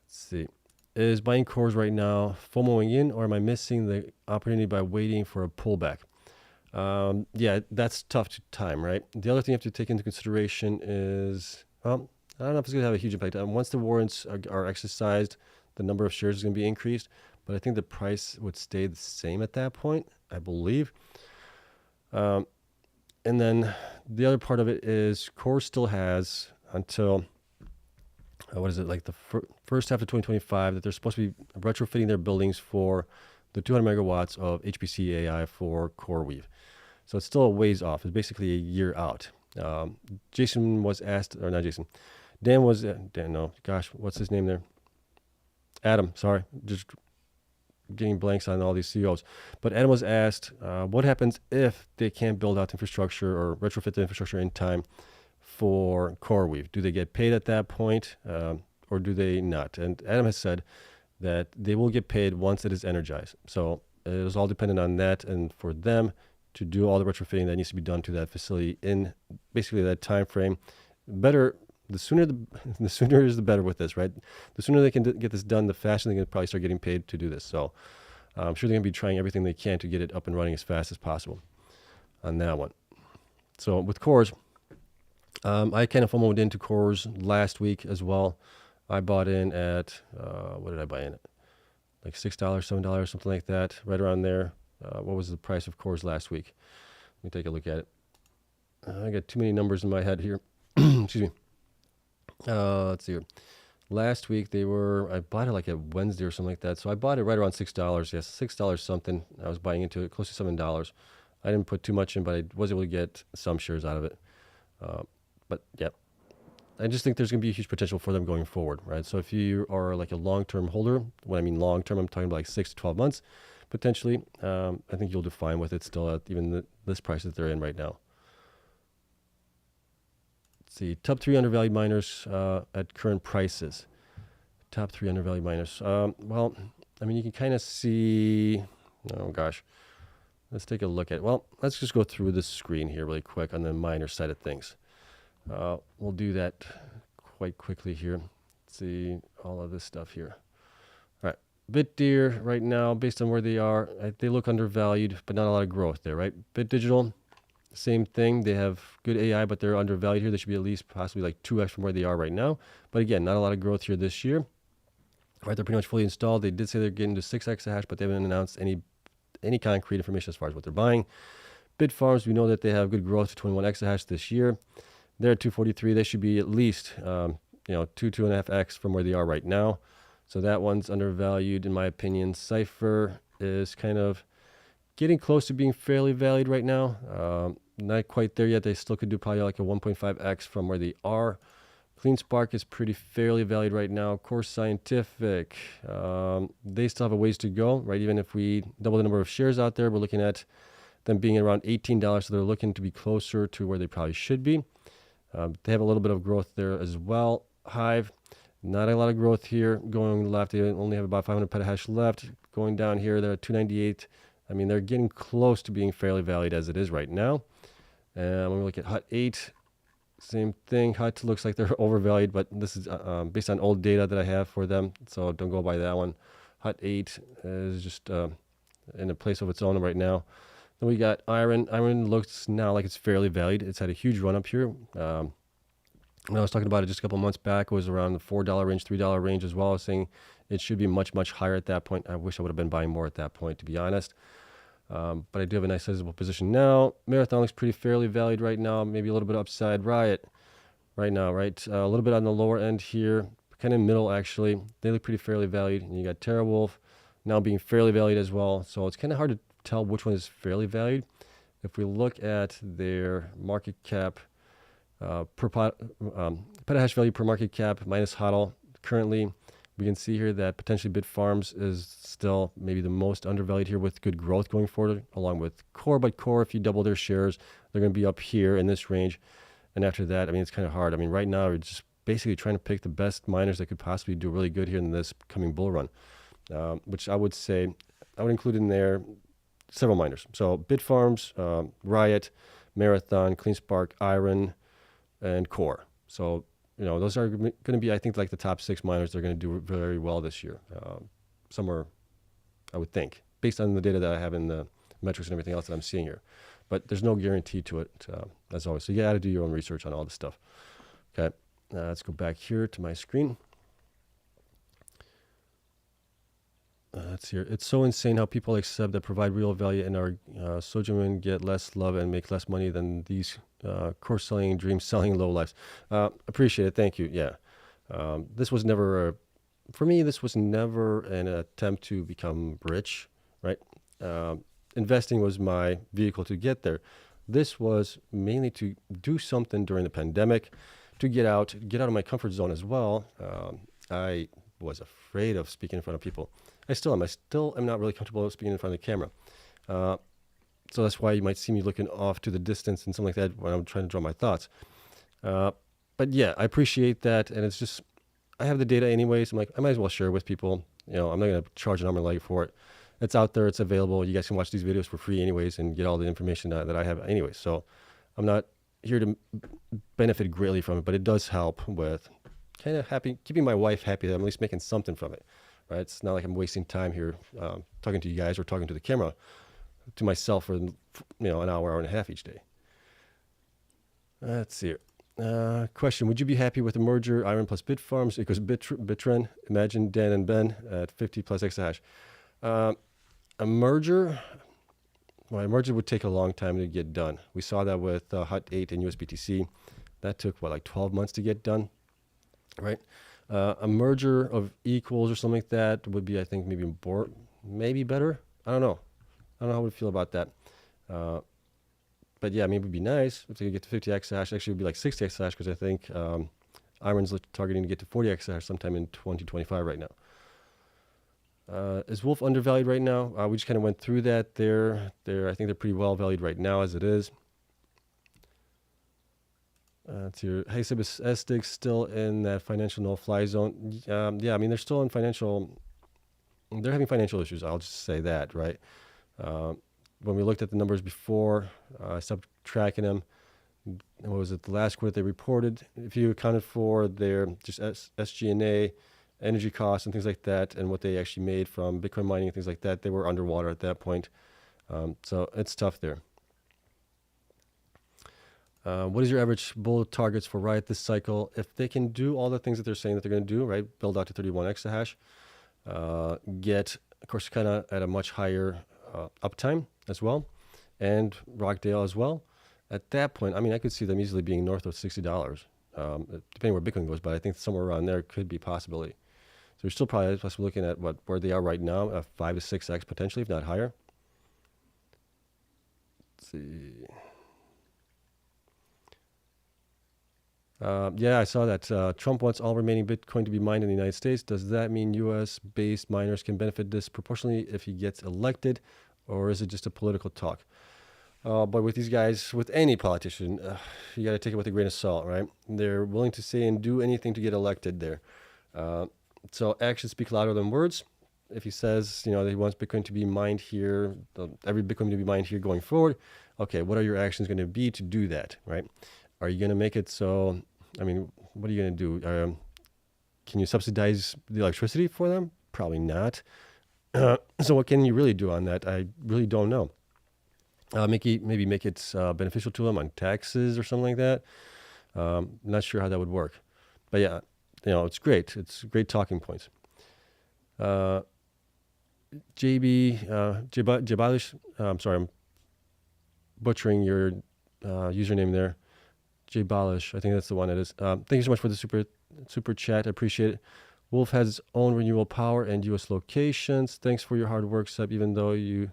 Let's see. Is buying CORZ right now FOMOing in, or am I missing the opportunity by waiting for a pullback? Yeah, that's tough to time, right? The other thing you have to take into consideration is, well, I don't know if it's going to have a huge impact. Once the warrants are exercised, the number of shares is going to be increased, but I think the price would stay the same at that point, I believe. And then the other part of it is CORZ still has until, like the first half of 2025 that they're supposed to be retrofitting their buildings for the 200 megawatts of HPC AI for CoreWeave. So it's still a ways off. It's basically a year out. Jason was asked, or not Jason, Dan was, Dan, no, gosh, what's his name there? Adam, sorry, just getting blanks on all these CEOs. But Adam was asked, what happens if they can't build out infrastructure or retrofit the infrastructure in time for CoreWeave? Do they get paid at that point or do they not? And Adam has said that they will get paid once it is energized. So it is all dependent on that, and for them to do all the retrofitting that needs to be done to that facility in basically that time frame. The sooner is the better with this, right? The sooner they can get this done, the faster they can probably start getting paid to do this. So I'm sure they're going to be trying everything they can to get it up and running as fast as possible on that one. So with CORZ, I kind of FOMO'd into CORZ last week as well. I bought in at, what did I buy in at? Like $6, $7, something like that, right around there. What was the price of CORZ last week? Let me take a look at it. I got too many numbers in my head here. Excuse me. Let's see here. Last week I bought it like a Wednesday or something like that. So I bought it right around $6. Yes, $6 something. I was buying into it close to $7. I didn't put too much in, but I was able to get some shares out of it. But yeah, I just think there's going to be a huge potential for them going forward, right? So if you are like a long-term holder, when I mean long-term, I'm talking about like 6 to 12 months, potentially. I think you'll do fine with it still at even this price that they're in right now. Let's see, top 3 undervalued miners at current prices. Top 3 undervalued miners. Well, I mean, you can kind of see, oh gosh, let's take a look at it. Well, let's just go through this screen here really quick on the miner side of things. We'll do that quite quickly here. Let's see all of this stuff here. All right, BitDeer right now, based on where they are, they look undervalued, but not a lot of growth there, right? BitDigital, same thing. They have good AI, but they're undervalued here. They should be at least possibly like 2x from where they are right now. But again, not a lot of growth here this year. Right, they're pretty much fully installed. They did say they're getting to 6 exahash, but they haven't announced any concrete information as far as what they're buying. Bitfarms, we know that they have good growth to 21 exahash this year. They're at 243. They should be at least 2.5x from where they are right now. So that one's undervalued in my opinion. Cypher is kind of getting close to being fairly valued right now. Not quite there yet. They still could do probably like a 1.5x from where they are. Cleanspark is pretty fairly valued right now. CORZ Scientific, they still have a ways to go, right? Even if we double the number of shares out there, we're looking at them being around $18. So they're looking to be closer to where they probably should be. They have a little bit of growth there as well. Hive, not a lot of growth here. Going left, they only have about 500 petahash left. Going down here, they're at 298. I mean, they're getting close to being fairly valued as it is right now. And when we look at Hut 8, same thing. Hut looks like they're overvalued, but this is based on old data that I have for them, so don't go by that one. Hut 8 is just in a place of its own right now. Then we got IREN. IREN looks now like it's fairly valued. It's had a huge run up here. When I was talking about it just a couple months back, it was around the $4 range, $3 range as well. I was saying it should be much, much higher at that point. I wish I would have been buying more at that point, to be honest. But I do have a nice sizable position now. Marathon looks pretty fairly valued right now. Maybe a little bit upside. Riot right now, right? A little bit on the lower end here. Kind of middle, actually. They look pretty fairly valued. And you got TerraWolf now being fairly valued as well. So it's kind of hard to tell which one is fairly valued. If we look at their market cap, petahash value per market cap minus HODL, currently we can see here that potentially Bitfarms is still maybe the most undervalued here with good growth going forward, along with Core. But Core, if you double their shares, they're going to be up here in this range. And after that, I mean, it's kind of hard. I mean, right now, we're just basically trying to pick the best miners that could possibly do really good here in this coming bull run, which I would say I would include in there several miners. So Bitfarms, Riot, Marathon, Cleanspark, IREN, and Core. So, those are going to be, I think, like the top 6 miners. They're going to do very well this year. Somewhere, I would think, based on the data that I have in the metrics and everything else that I'm seeing here. But there's no guarantee to it, as always. So you got to do your own research on all this stuff. Okay, let's go back here to my screen. Let's see here. It's so insane how people accept that provide real value and are so genuine, get less love and make less money than these course selling, dream selling low lives. Appreciate it. Thank you. Yeah. This was never, for me, this was never an attempt to become rich, right? Investing was my vehicle to get there. This was mainly to do something during the pandemic, to get out of my comfort zone as well. I was afraid of speaking in front of people. I still am. I still am not really comfortable speaking in front of the camera. So that's why you might see me looking off to the distance and something like that when I'm trying to draw my thoughts. But yeah, I appreciate that. And it's just, I have the data anyways. I'm like, I might as well share it with people. I'm not going to charge an arm and leg for it. It's out there. It's available. You guys can watch these videos for free anyways and get all the information that I have anyways. So I'm not here to benefit greatly from it, but it does help with kind of keeping my wife happy that I'm at least making something from it. Right? It's not like I'm wasting time here talking to you guys or talking to the camera, to myself for an hour and a half each day. Let's see here. Question: would you be happy with a merger, IREN plus Bitfarms equals Bitren? Imagine Dan and Ben at 50 plus exahash. A merger? well, a merger would take a long time to get done. We saw that with HUT 8 and USBTC. That took, what, like 12 months to get done, right? A merger of equals or something like that would be, I think, maybe better. I don't know. I don't know how I would feel about that. But yeah, maybe it would be nice if they could get to 50 exahash. Actually, it would be like 60 exahash because I think IREN's targeting to get to 40 exahash sometime in 2025 right now. Is Wolf undervalued right now? We just kind of went through that. I think they're pretty well valued right now as it is. Let's see. Hey, Sib, is SDIG still in that financial no-fly zone? Yeah, I mean, they're still in they're having financial issues. I'll just say that, right? When we looked at the numbers before, I stopped tracking them. What was it? The last quarter they reported, if you accounted for their just SG&A, energy costs and things like that, and what they actually made from Bitcoin mining and things like that, they were underwater at that point. So it's tough there. What is your average bull targets for Riot this cycle? If they can do all the things that they're saying that they're going to do, right? Build out to 31 exahash, get, of course, kind of at a much higher uptime as well, and Rockdale as well. At that point, I mean, I could see them easily being north of $60, depending where Bitcoin goes, but I think somewhere around there could be a possibility. So we're still probably looking at where they are right now, 5 to 6x potentially, if not higher. Let's see. Yeah, I saw that. Trump wants all remaining Bitcoin to be mined in the United States. Does that mean U.S.-based miners can benefit disproportionately if he gets elected, or is it just a political talk? But with these guys, with any politician, you got to take it with a grain of salt, right? They're willing to say and do anything to get elected there. So actions speak louder than words. If he says, that he wants Bitcoin to be mined here, every Bitcoin to be mined here going forward, okay, what are your actions going to be to do that, right? Are you going to make it so, I mean, what are you going to do? Can you subsidize the electricity for them? Probably not. So what can you really do on that? I really don't know. Maybe make it beneficial to them on taxes or something like that. Not sure how that would work. But yeah, it's great. It's great talking points. Jabalish, I'm sorry, I'm butchering your username there. Jabalish, I think that's the one it is. Thank you so much for the super chat. I appreciate it. Wolf has its own renewable power and U.S. locations. Thanks for your hard work, Seb, even though you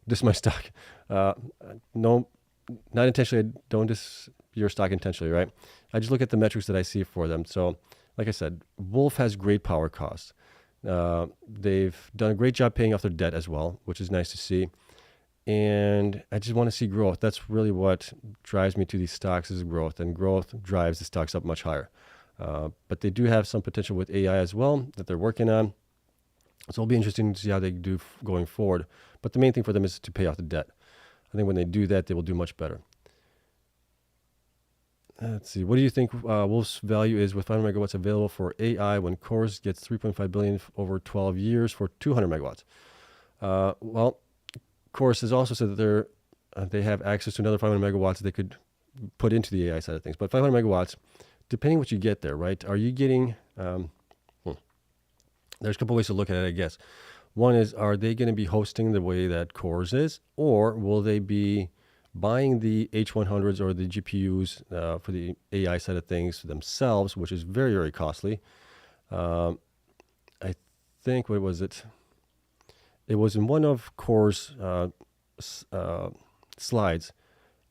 diss my stock. No, not intentionally. I don't diss your stock intentionally, right? I just look at the metrics that I see for them. So, like I said, Wolf has great power costs. They've done a great job paying off their debt as well, which is nice to see. And I just want to see growth. That's really what drives me to these stocks is growth, and growth drives the stocks up much higher. But they do have some potential with AI as well that they're working on. So it'll be interesting to see how they do going forward. But the main thing for them is to pay off the debt. I think when they do that, they will do much better. Let's see. What do you think Wolf's value is with 500 megawatts available for AI when CORZ gets 3.5 billion over 12 years for 200 megawatts? Well, CORZ has also said that they have access to another 500 megawatts they could put into the AI side of things. But 500 megawatts, depending what you get there, right? Are you getting... There's a couple ways to look at it, I guess. One is, are they going to be hosting the way that CORZ is, or will they be buying the H100s or the GPUs for the AI side of things themselves, which is very, very costly? I think, what was it? It was in one of CORZ slides.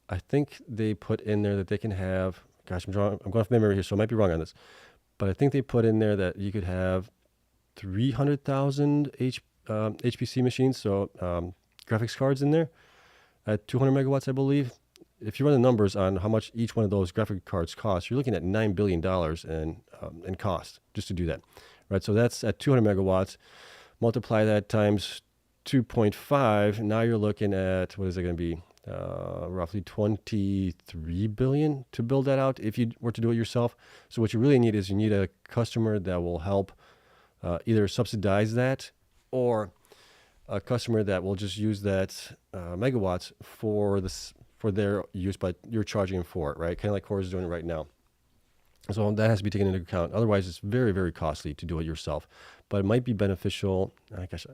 I think they put in there that they can have, gosh, I'm going from memory here, so I might be wrong on this, but I think they put in there that you could have 300,000 HPC machines, so graphics cards in there at 200 megawatts, I believe. If you run the numbers on how much each one of those graphic cards costs, you're looking at $9 billion in cost just to do that, right? So that's at 200 megawatts. Multiply that times 2.5. Now you're looking at, what is it going to be? Roughly 23 billion to build that out if you were to do it yourself. So what you really need is you need a customer that will help either subsidize that, or a customer that will just use that megawatts for their use, but you're charging them for it, right? Kind of like CORZ is doing it right now. So that has to be taken into account. Otherwise, it's very, very costly to do it yourself. But it might be beneficial. I guess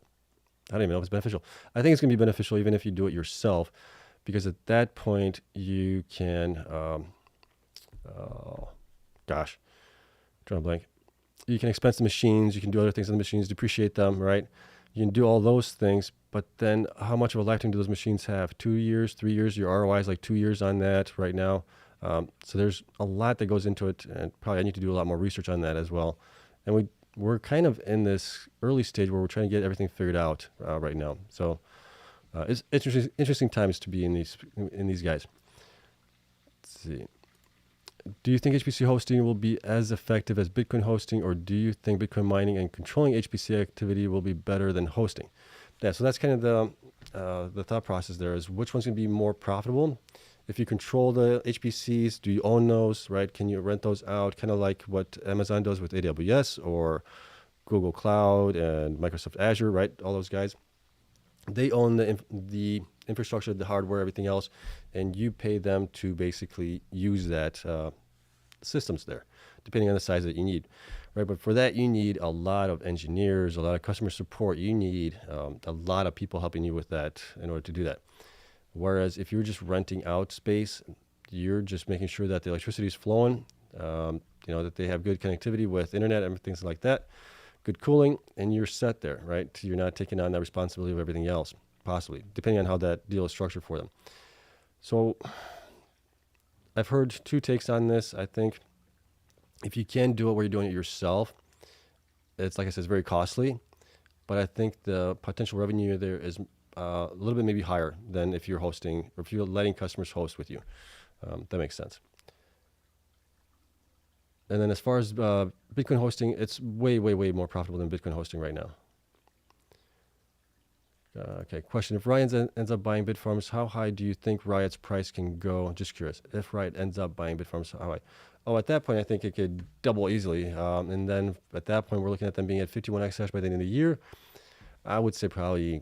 I don't even know if it's beneficial. I think it's going to be beneficial even if you do it yourself, because at that point you can, oh gosh, drawing a blank. You can expense the machines. You can do other things on the machines, depreciate them, right? You can do all those things, but then how much of a lifetime do those machines have? 2 years, 3 years? Your ROI is like 2 years on that right now. So there's a lot that goes into it, and probably I need to do a lot more research on that as well. And we're kind of in this early stage where we're trying to get everything figured out right now. So it's interesting times to be in these guys. Let's see. Do you think HPC hosting will be as effective as Bitcoin hosting, or do you think Bitcoin mining and controlling HPC activity will be better than hosting? Yeah, so that's kind of the thought process there, is which one's going to be more profitable. If you control the HPCs, do you own those, right? Can you rent those out, kind of like what Amazon does with AWS or Google Cloud and Microsoft Azure, right? All those guys. They own the infrastructure, the hardware, everything else, and you pay them to basically use that systems there, depending on the size that you need, right? But for that, you need a lot of engineers, a lot of customer support. You need a lot of people helping you with that in order to do that. Whereas if you're just renting out space, you're just making sure that the electricity is flowing, that they have good connectivity with internet and things like that, good cooling, and you're set there, right? You're not taking on that responsibility of everything else, possibly, depending on how that deal is structured for them. So I've heard two takes on this. I think if you can do it where you're doing it yourself, it's, like I said, it's very costly, but I think the potential revenue there is a little bit maybe higher than if you're hosting, or if you're letting customers host with you. That makes sense. And then as far as Bitcoin hosting, it's way, way, way more profitable than Bitcoin hosting right now. Okay, question. If Riot ends up buying Bitfarms, how high do you think Riot's price can go? Just curious. If Riot ends up buying Bitfarms, how high? Oh, at that point, I think it could double easily. And then at that point, we're looking at them being at 51 exahash by the end of the year. I would say probably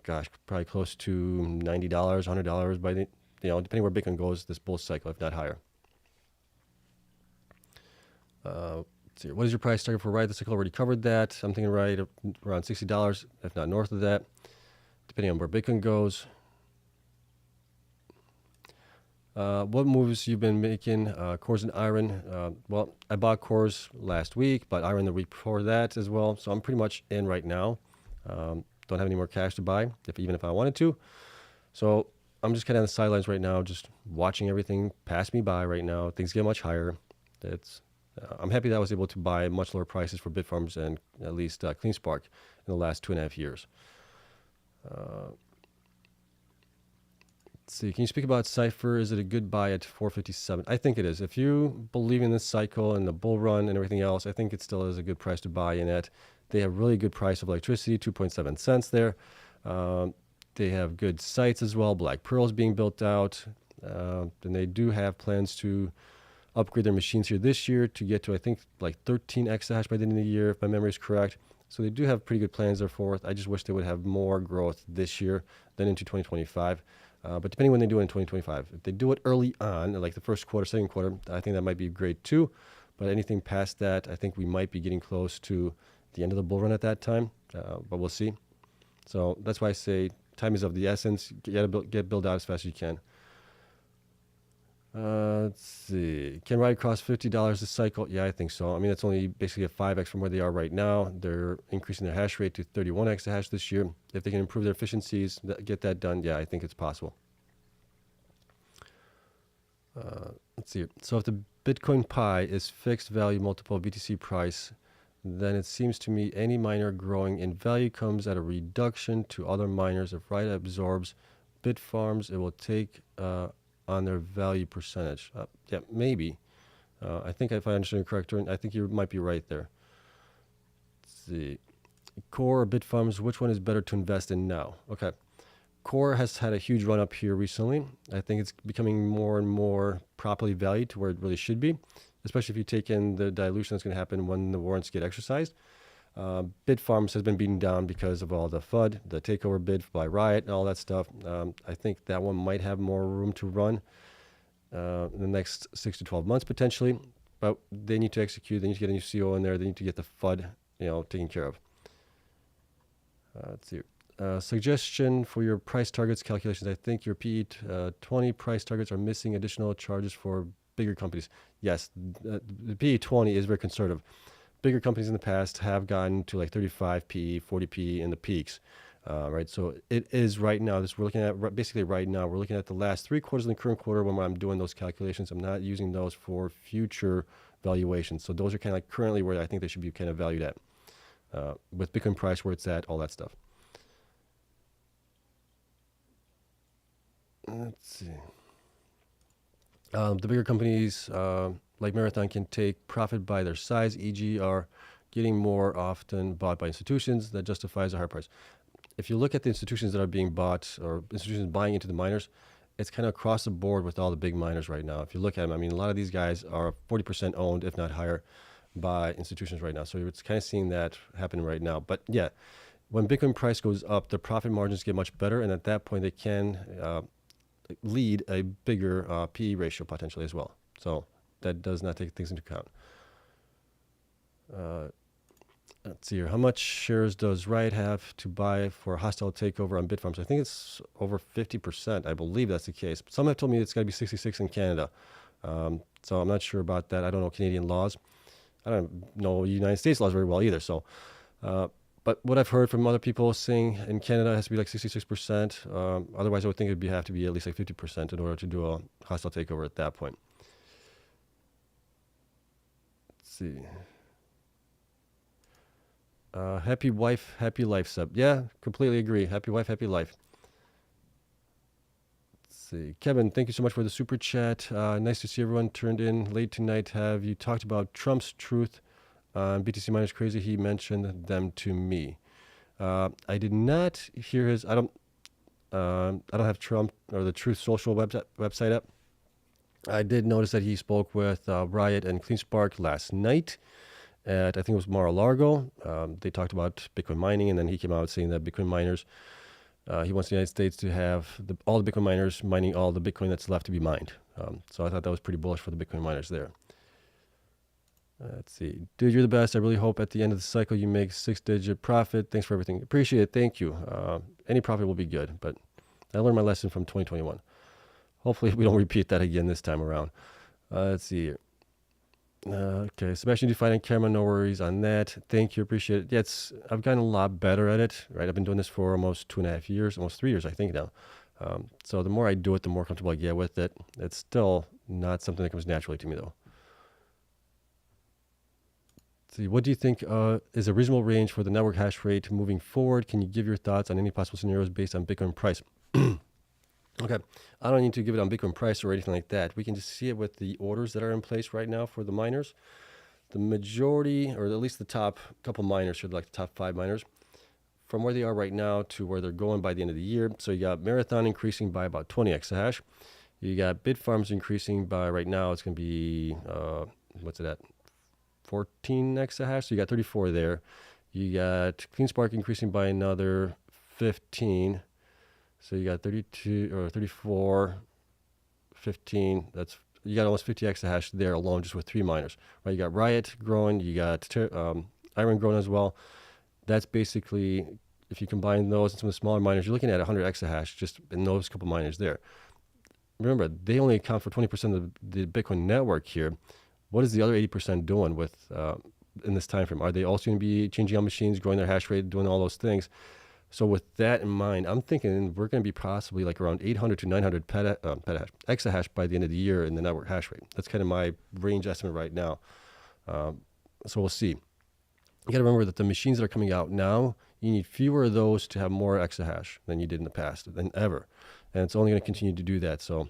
close to $90, $100 by the, depending where Bitcoin goes this bull cycle, if not higher. Let's see. What is your price target for Riot this cycle? Already covered that. I'm thinking Riot around $60, if not north of that, depending on where Bitcoin goes. What moves you've been making? CORZ and IREN. Well, I bought CORZ last week, but IREN the week before that as well. So I'm pretty much in right now. Don't have any more cash to buy, even if I wanted to. So I'm just kind of on the sidelines right now, just watching everything pass me by right now. Things get much higher. I'm happy that I was able to buy much lower prices for Bitfarms and at least Cleanspark in the last 2.5 years. Let's see. Can you speak about Cypher? Is it a good buy at 457? I think it is. If you believe in this cycle and the bull run and everything else, I think it still is a good price to buy in at. They have really good price of electricity, 2.7 cents there. They have good sites as well. Black Pearl is being built out. And they do have plans to upgrade their machines here this year to get to, I think, like 13 exahash by the end of the year, if my memory is correct. So they do have pretty good plans there for it. I just wish they would have more growth this year than into 2025. But depending when they do it in 2025, if they do it early on, like the first quarter, second quarter, I think that might be great too. But anything past that, I think we might be getting close to the end of the bull run at that time. But we'll see. So that's why I say time is of the essence. Get build out as fast as you can. Let's see. Can Riot cross $50 this cycle? Yeah, I think so. I mean, it's only basically a 5x from where they are right now. They're increasing their hash rate to 31 exahash this year. If they can improve their efficiencies, get that done, yeah, I think it's possible. Let's see. So if the Bitcoin Pi is fixed value multiple BTC price, then it seems to me any miner growing in value comes at a reduction to other miners. If Riot absorbs Bitfarms, it will take on their value percentage. Yeah, maybe. I think if I understand correctly, I think you might be right there. Let's see. Core or Bitfarms, which one is better to invest in now? Okay. Core has had a huge run up here recently. I think it's becoming more and more properly valued to where it really should be, especially if you take in the dilution that's going to happen when the warrants get exercised. Bitfarms has been beaten down because of all the FUD, the takeover bid by Riot and all that stuff. I think that one might have more room to run in the next 6 to 12 months potentially, but they need to execute. They need to get a new CO in there. They need to get the FUD, taken care of. Let's see. Suggestion for your price targets calculations. I think your PE20 price targets are missing additional charges for bigger companies. Yes, the PE20 is very conservative. Bigger companies in the past have gotten to like 35 PE, 40 PE in the peaks, right? So it is right now. We're looking at basically right now. We're looking at the last 3 quarters of the current quarter when I'm doing those calculations. I'm not using those for future valuations. So those are kind of like currently where I think they should be kind of valued at, with Bitcoin price where it's at, all that stuff. Let's see. The bigger companies like Marathon can take profit by their size, e.g. are getting more often bought by institutions. That justifies a higher price. If you look at the institutions that are being bought or institutions buying into the miners, it's kind of across the board with all the big miners right now. If you look at them, I mean, a lot of these guys are 40% owned, if not higher, by institutions right now. So it's kind of seeing that happen right now. But yeah, when Bitcoin price goes up, the profit margins get much better. And at that point, they can lead a bigger PE ratio potentially as well. So that does not take things into account. Let's see here. How much shares does Riot have to buy for a hostile takeover on Bitfarms? I think it's over 50%. I believe that's the case. Some have told me it's got to be 66 in Canada. So I'm not sure about that. I don't know Canadian laws. I don't know United States laws very well either. So, but what I've heard from other people saying in Canada it has to be like 66%. Otherwise, I would think it'd have to be at least like 50% in order to do a hostile takeover at that point. Let's see. Happy wife, happy life sub. Yeah, completely agree. Happy wife, happy life. Let's see. Kevin, thank you so much for the super chat. Nice to see everyone turned in late tonight. Have you talked about Trump's truth on BTC miners? Crazy. He mentioned them to me. I did not hear his. I don't have Trump or the Truth Social website up. I did notice that he spoke with Riot and Cleanspark last night at, I think it was Mar-a-Lago. They talked about Bitcoin mining, and then he came out saying that Bitcoin miners, he wants the United States to have all the Bitcoin miners mining all the Bitcoin that's left to be mined. So I thought that was pretty bullish for the Bitcoin miners there. Let's see. Dude, you're the best. I really hope at the end of the cycle you make 6-digit profit. Thanks for everything. Appreciate it. Thank you. Any profit will be good, but I learned my lesson from 2021. Hopefully we don't repeat that again this time around. Let's see here. Okay, Sebastian, you find on camera, no worries on that. Thank you, appreciate it. Yeah, I've gotten a lot better at it, right? I've been doing this for almost 2.5 years, almost 3 years, I think now. So the more I do it, the more comfortable I get with it. It's still not something that comes naturally to me, though. Let's see, what do you think is a reasonable range for the network hash rate moving forward? Can you give your thoughts on any possible scenarios based on Bitcoin price? Okay, I don't need to give it on Bitcoin price or anything like that. We can just see it with the orders that are in place right now for the miners. The majority, or at least the top couple miners, should like the top 5 miners, from where they are right now to where they're going by the end of the year. So you got Marathon increasing by about 20 exahash. You got Bitfarms increasing by, right now, it's going to be, what's it at? 14 exahash. So you got 34 there. You got Cleanspark increasing by another 15. So you got 32 or 34, 15. You got almost 50 exahash there alone, just with 3 miners. Right? You got Riot growing. You got IREN growing as well. That's basically, if you combine those and some of the smaller miners, you're looking at 100 exahash just in those couple miners there. Remember, they only account for 20% of the Bitcoin network here. What is the other 80% doing with in this time frame? Are they also going to be changing out machines, growing their hash rate, doing all those things? So with that in mind, I'm thinking we're going to be possibly like around 800 to 900 exahash by the end of the year in the network hash rate. That's kind of my range estimate right now. So we'll see. You got to remember that the machines that are coming out now, you need fewer of those to have more exahash than you did in the past, than ever. And it's only going to continue to do that. So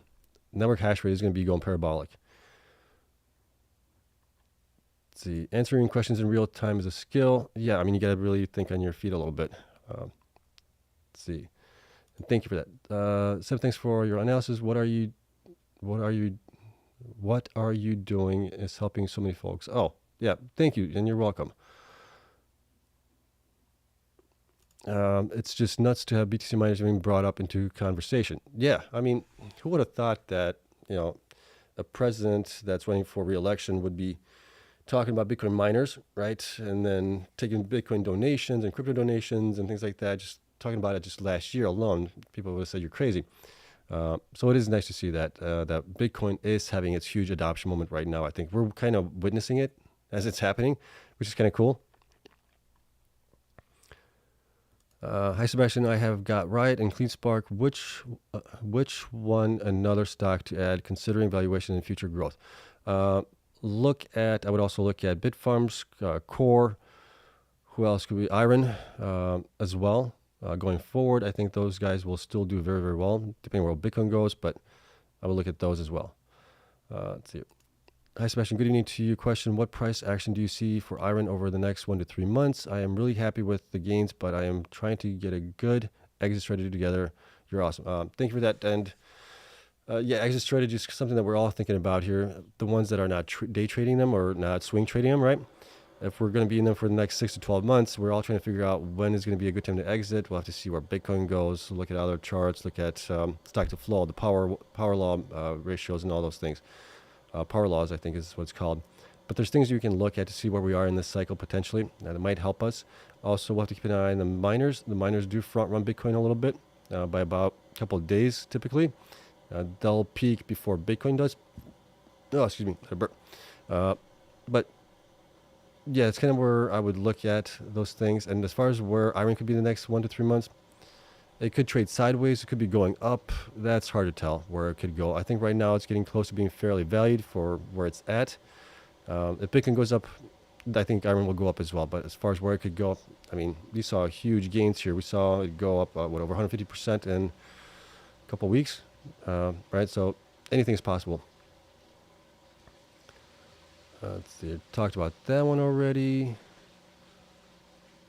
network hash rate is going to be going parabolic. Let's see. Answering questions in real time is a skill. Yeah, I mean, you got to really think on your feet a little bit. Let's see. And thank you for that. Seb, thanks for your analysis. What are you doing is helping so many folks. Oh, yeah, thank you, and you're welcome. It's just nuts to have BTC miners being brought up into conversation. Yeah, I mean, who would have thought that, a president that's running for re-election would be talking about Bitcoin miners, right? And then taking Bitcoin donations and crypto donations and things like that. Just talking about it just last year alone, people would have said you're crazy. So it is nice to see that that Bitcoin is having its huge adoption moment right now. I think we're kind of witnessing it as it's happening, which is kind of cool. Hi Sebastian, I have got Riot and Cleanspark. Which one another stock to add, considering valuation and future growth? I would also look at Bitfarms, Core. Who else could be? IREN as well. Going forward, I think those guys will still do very, very well, depending on where Bitcoin goes, but I will look at those as well. Let's see. Hi, Sebastian. Good evening to you. Question, what price action do you see for IREN over the next 1 to 3 months? I am really happy with the gains, but I am trying to get a good exit strategy together. You're awesome. Thank you for that. And yeah, exit strategy is something that we're all thinking about here. The ones that are not day trading them or not swing trading them, right? If we're going to be in them for the next 6 to 12 months, we're all trying to figure out when is going to be a good time to exit. We'll have to see where Bitcoin goes, look at other charts, look at stock to flow, the power law ratios and all those things. Power laws, I think is what it's called. But there's things you can look at to see where we are in this cycle potentially, and it might help us. Also, we'll have to keep an eye on the miners. The miners do front run Bitcoin a little bit by about a couple of days typically. They'll peak before Bitcoin does. Oh, excuse me, I burped. But yeah, it's kind of where I would look at those things. And as far as where IREN could be the next 1 to 3 months, it could trade sideways. It could be going up. That's hard to tell where it could go. I think right now it's getting close to being fairly valued for where it's at. If Bitcoin goes up, I think IREN will go up as well. But as far as where it could go, I mean, we saw huge gains here. We saw it go up, over 150% in a couple of weeks, right? So anything is possible. Let's see, I talked about that one already.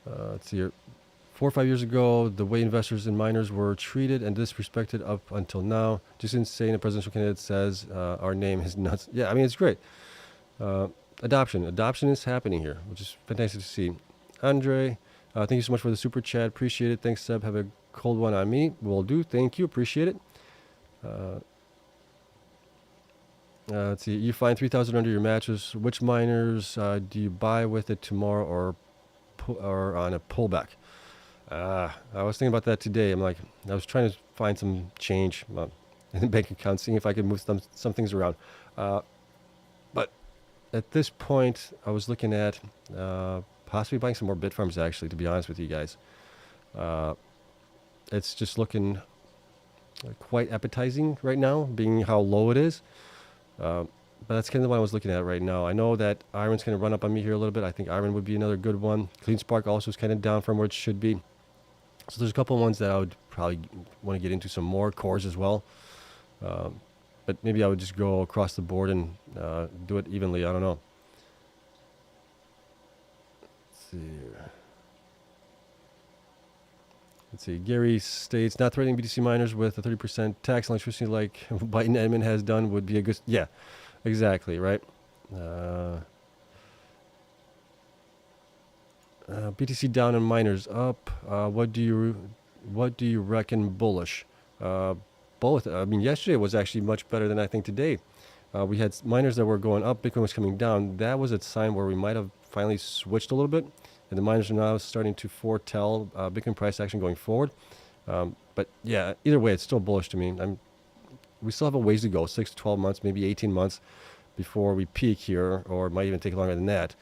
Let's see here. 4 or 5 years ago, the way investors and miners were treated and disrespected up until now. Just insane. A presidential candidate says our name is nuts. Yeah, I mean, it's great. Adoption is happening here, which is fantastic to see. Andre, thank you so much for the super chat. Appreciate it. Thanks, Seb. Have a cold one on me. Will do. Thank you. Appreciate it. Let's see. You find 3,000 under your mattress. Which miners do you buy with it tomorrow or on a pullback? I was thinking about that today. I was trying to find some change in the bank account, seeing if I could move some things around. But at this point, I was looking at possibly buying some more Bitfarms, actually, to be honest with you guys. It's just looking quite appetizing right now, being how low it is. But that's kind of what I was looking at right now. I know that IREN's going to run up on me here a little bit. I think IREN would be another good one. Cleanspark also is kind of down from where it should be. So there's a couple of ones that I would probably want to get into some more. CORZ as well. But maybe I would just go across the board and do it evenly. I don't know. Let's see. Gary states, not threatening BTC miners with a 30% tax on electricity like Biden admin has done would be a good... Yeah, exactly, right? BTC down and miners up. What do you reckon bullish? Both. I mean, yesterday was actually much better than I think today. We had miners that were going up. Bitcoin was coming down. That was a sign where we might have finally switched a little bit. And the miners are now starting to foretell Bitcoin price action going forward. But yeah, either way, it's still bullish to me. We still have a ways to go, 6 to 12 months, maybe 18 months before we peak here, or it might even take longer than that.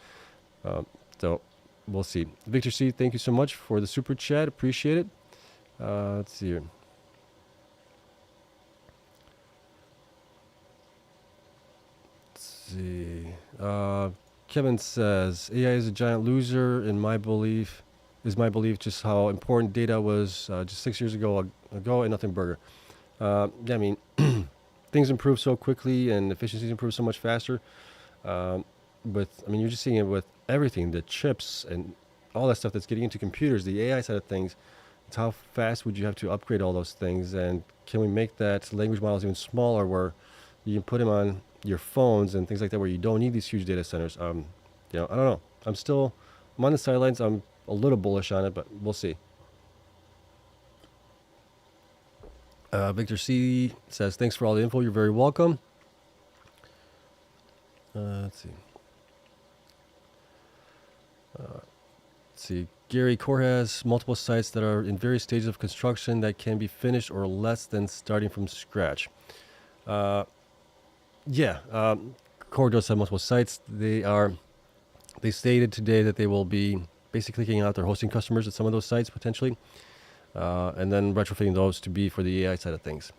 So we'll see. Victor C, thank you so much for the super chat. Appreciate it. Let's see here. Let's see. Kevin says, AI is a giant loser in my belief. Is my belief just how important data was just 6 years ago and nothing burger. Yeah, I mean, things improve so quickly and efficiencies improve so much faster. You're just seeing it with everything, the chips and all that stuff that's getting into computers, the AI side of things. It's how fast would you have to upgrade all those things, and can we make that language models even smaller where you can put them on your phones and things like that where you don't need these huge data centers. I don't know. I'm on the sidelines. I'm a little bullish on it, but we'll see. Victor C says, thanks for all the info. You're very welcome. Let's see. Let's see. Gary, Core has multiple sites that are in various stages of construction that can be finished or less than starting from scratch. Core does have multiple sites. They stated today that they will be basically kicking out their hosting customers at some of those sites potentially, and then retrofitting those to be for the AI side of things.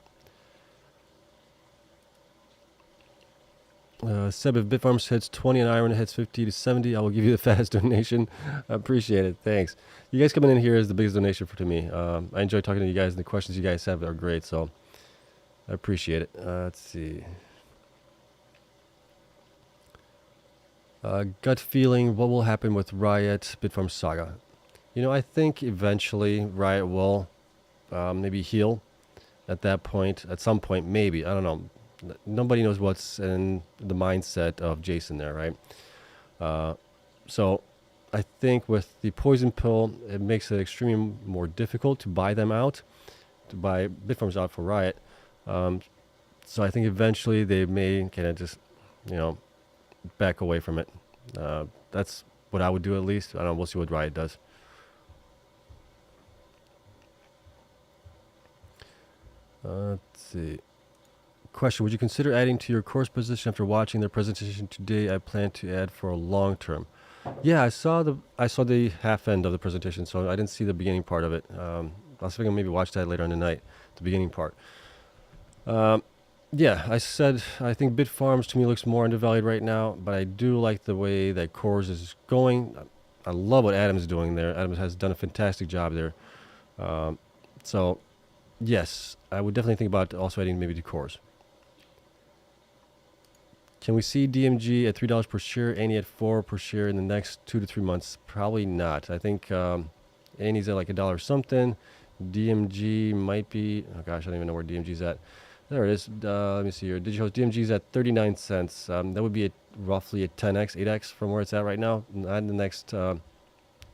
Seb, if Bitfarms hits 20 and IREN hits 50 to 70, I will give you the fattest donation. I appreciate it. Thanks. You guys coming in here is the biggest donation to me. I enjoy talking to you guys, and the questions you guys have are great, so I appreciate it. Let's see. Gut feeling, what will happen with Riot Bitfarms Saga? I think eventually Riot will maybe heal at that point, at some point, maybe. I don't know. Nobody knows what's in the mindset of Jason there, right? So I think with the Poison Pill, it makes it extremely more difficult to buy them out, to buy Bitfarms out for Riot. So I think eventually they may kind of just, back away from it. That's what I would do at least. I don't know. We'll see what Riot does. Let's see. Question, would you consider adding to your CORZ position after watching their presentation today? I plan to add for a long term. Yeah, I saw the half end of the presentation, so I didn't see the beginning part of it. I was thinking maybe watch that later on tonight, the beginning part. Yeah, I think Bitfarms to me looks more undervalued right now, but I do like the way that CORZ is going. I love what Adam's doing there. Adam has done a fantastic job there. So, yes, I would definitely think about also adding maybe to CORZ. Can we see DMG at $3 per share, ANY at $4 per share in the next 2 to 3 months? Probably not. I think ANY's at like $1 something. DMG might be, oh gosh, I don't even know where DMG's at. There it is. Let me see here. Digihost DMG's at 39 cents. That would be roughly a 10x, 8x from where it's at right now. Not in the next 2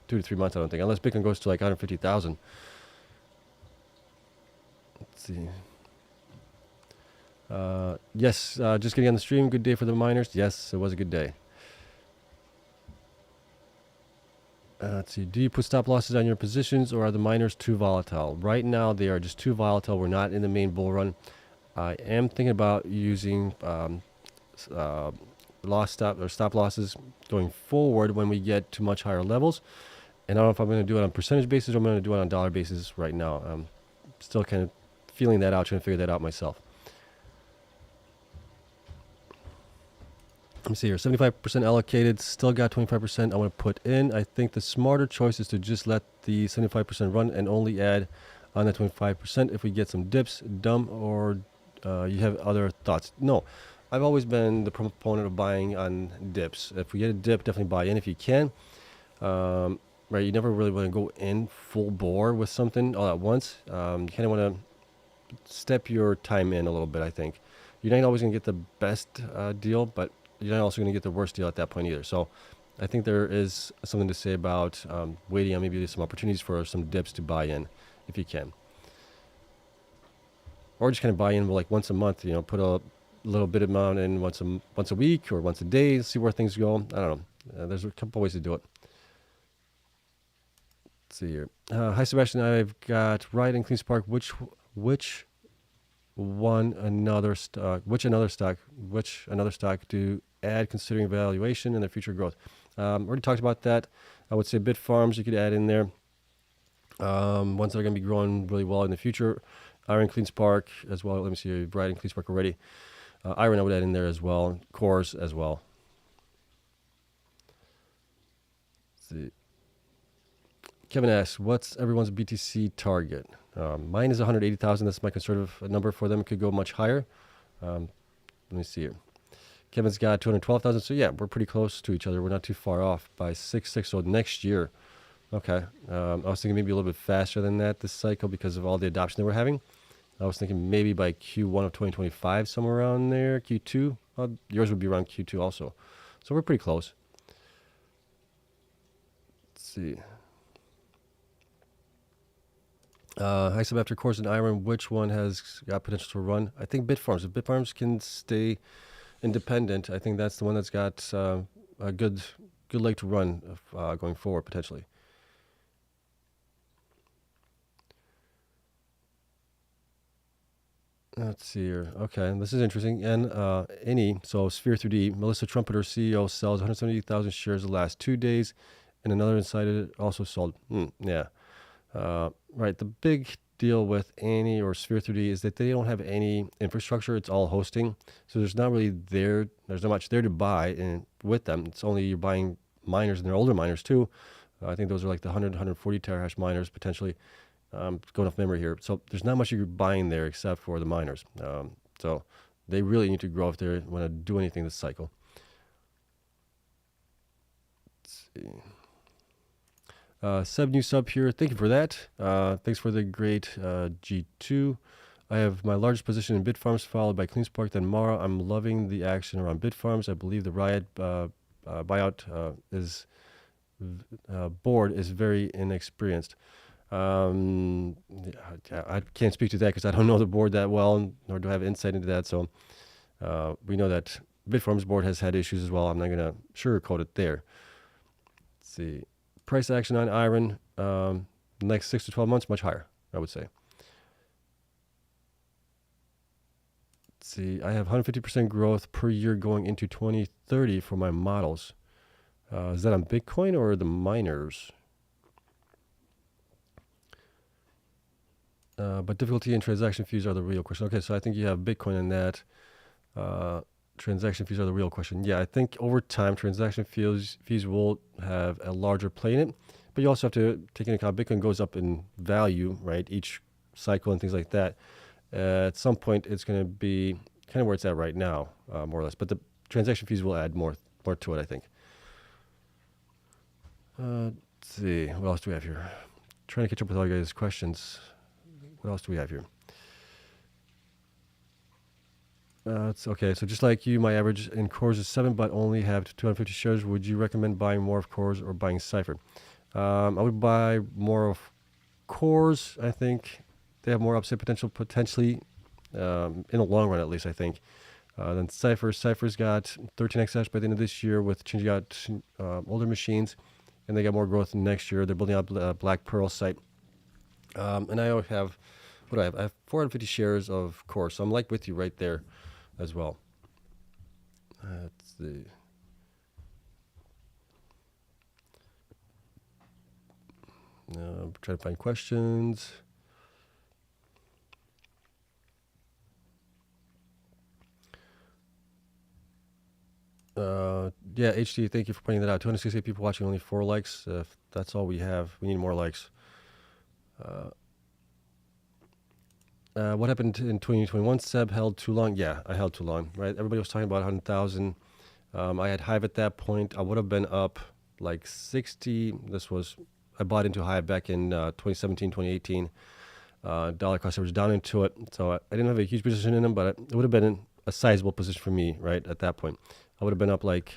to 3 months, I don't think. Unless Bitcoin goes to like 150,000. Let's see. Yes, just getting on the stream. Good day for the miners. Yes, it was a good day. Let's see. Do you put stop losses on your positions, or are the miners too volatile? Right now, they are just too volatile. We're not in the main bull run. I am thinking about using stop losses going forward when we get to much higher levels. And I don't know if I'm going to do it on percentage basis or I'm going to do it on dollar basis right now. I'm still kind of feeling that out, trying to figure that out myself. Let me see here. 75% allocated. Still got 25% I want to put in. I think the smarter choice is to just let the 75% run and only add on that 25% if we get some dips. Dumb, or you have other thoughts? No. I've always been the proponent of buying on dips. If we get a dip, definitely buy in if you can. Right, you never really want to go in full bore with something all at once. You kind of want to step your time in a little bit, I think. You're not always going to get the best deal, but you're not also going to get the worst deal at that point either. So I think there is something to say about waiting on maybe some opportunities for some dips to buy in if you can. Or just kind of buy in like once a month, put a little bit amount in once a week or once a day, see where things go. I don't know. There's a couple ways to do it. Let's see here. Hi, Sebastian. I've got Riot and Cleanspark. Which another stock to add considering valuation and their future growth? Already talked about that. I would say Bitfarms you could add in there. Ones that are going to be growing really well in the future. IREN, Cleanspark as well. Let me see. Riot and Cleanspark already. IREN I would add in there as well. CORZ as well. Let's see. Kevin asks, what's everyone's BTC target? Mine is 180,000. That's my conservative number for them. It could go much higher. Let me see here. Kevin's got 212,000. So yeah, we're pretty close to each other. We're not too far off by 6.6. So next year. Okay. I was thinking maybe a little bit faster than that this cycle because of all the adoption that we're having. I was thinking maybe by Q1 of 2025, somewhere around there. Q2. Well, yours would be around Q2 also. So we're pretty close. Let's see. Hi, Seb, after CORZ and IREN, which one has got potential to run? I think Bitfarms. If Bitfarms can stay independent, I think that's the one that's got a good leg to run going forward, potentially. Let's see here. Okay, this is interesting. And any, so Sphere 3D, Melissa Trumpeter, CEO, sells 170,000 shares the last 2 days, and another insider also sold. Yeah. Right. The big deal with Any or Sphere 3D is that they don't have any infrastructure. It's all hosting. So there's not really there's not much there to buy and with them. It's only you're buying miners, and they're older miners too. I think those are like the 100, 140 terahash miners potentially. Going off memory here. So there's not much you're buying there except for the miners. So they really need to grow if they want to do anything this cycle. Let's see. Sub new sub here. Thank you for that. Thanks for the great G2. I have my largest position in Bitfarms, followed by Cleanspark, then Mara. I'm loving the action around Bitfarms. I believe the Riot buyout board is very inexperienced. I can't speak to that because I don't know the board that well, nor do I have insight into that. So we know that Bitfarms board has had issues as well. I'm not going to sugarcoat it there. Let's see. Price action on IREN, next 6 to 12 months, much higher, I would say. Let's see. I have 150% growth per year going into 2030 for my models. Is that on Bitcoin or the miners? But difficulty and transaction fees are the real question. Okay, so I think you have Bitcoin in that. Transaction fees are the real question. Yeah, I think over time, transaction fees will have a larger play in it. But you also have to take into account Bitcoin goes up in value, right? Each cycle and things like that. At some point, it's going to be kind of where it's at right now, more or less. But the transaction fees will add more to it, I think. Let's see. What else do we have here? Trying to catch up with all you guys' questions. What else do we have here? It's okay. So just like you, my average in CORZ is 7, but only have 250 shares. Would you recommend buying more of CORZ or buying Cypher? I would buy more of CORZ. I think they have more upside potential, potentially in the long run, at least. I think. Then Cypher. Cypher's got 13x hash by the end of this year with changing out older machines, and they got more growth next year. They're building out a Black Pearl site. And I have, what do I have? I have 450 shares of CORZ, so I'm like with you right there as well. Let's see. Try to find questions. Yeah, HD, thank you for pointing that out. 268 people watching, only 4 likes. If that's all we have, we need more likes. What happened in 2021? Seb held too long. Yeah, I held too long, right? Everybody was talking about 100,000. I had Hive at that point. I would have been up like 60. I bought into Hive back in 2017, 2018. Dollar cost average down into it. So I didn't have a huge position in them, but it would have been a sizable position for me, right? At that point, I would have been up like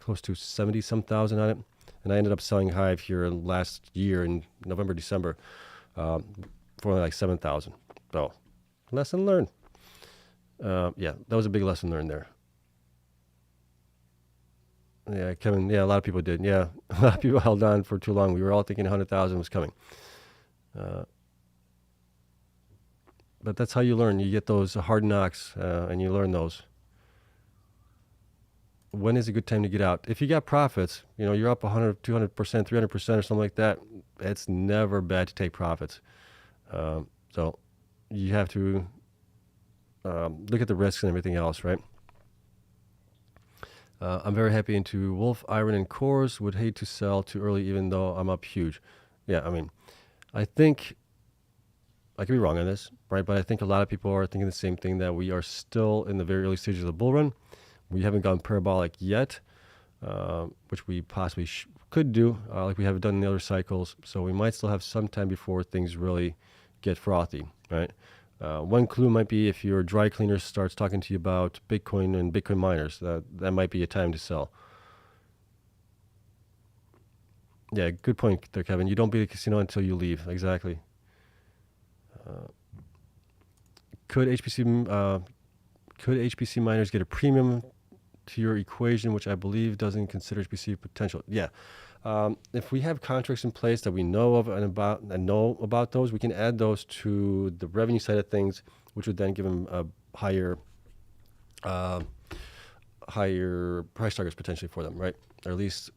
close to 70-some thousand on it. And I ended up selling Hive here last year in November, December, for only like 7,000. So, lesson learned. Yeah, that was a big lesson learned there. Yeah, Kevin. Yeah, a lot of people did. Yeah, a lot of people held on for too long. We were all thinking 100,000 was coming. But that's how you learn. You get those hard knocks, and you learn those. When is a good time to get out? If you got profits, you're up 100, 200%, 300% or something like that, it's never bad to take profits. So you have to look at the risks and everything else, right? I'm very happy into Wolf, IREN, and CORZ. Would hate to sell too early, even though I'm up huge. Yeah, I mean, I think I could be wrong on this, right? But I think a lot of people are thinking the same thing, that we are still in the very early stages of the bull run. We haven't gone parabolic yet, which we possibly could do, like we have done in the other cycles. So we might still have some time before things really get frothy, right? One clue might be if your dry cleaner starts talking to you about Bitcoin and Bitcoin miners, that might be a time to sell. Yeah, good point there, Kevin. You don't be a casino until you leave. Exactly. Could HPC miners get a premium to your equation, which I believe doesn't consider HPC potential? Yeah. If we have contracts in place that we know of and know about those, we can add those to the revenue side of things, which would then give them a higher price targets potentially for them, right? Or at least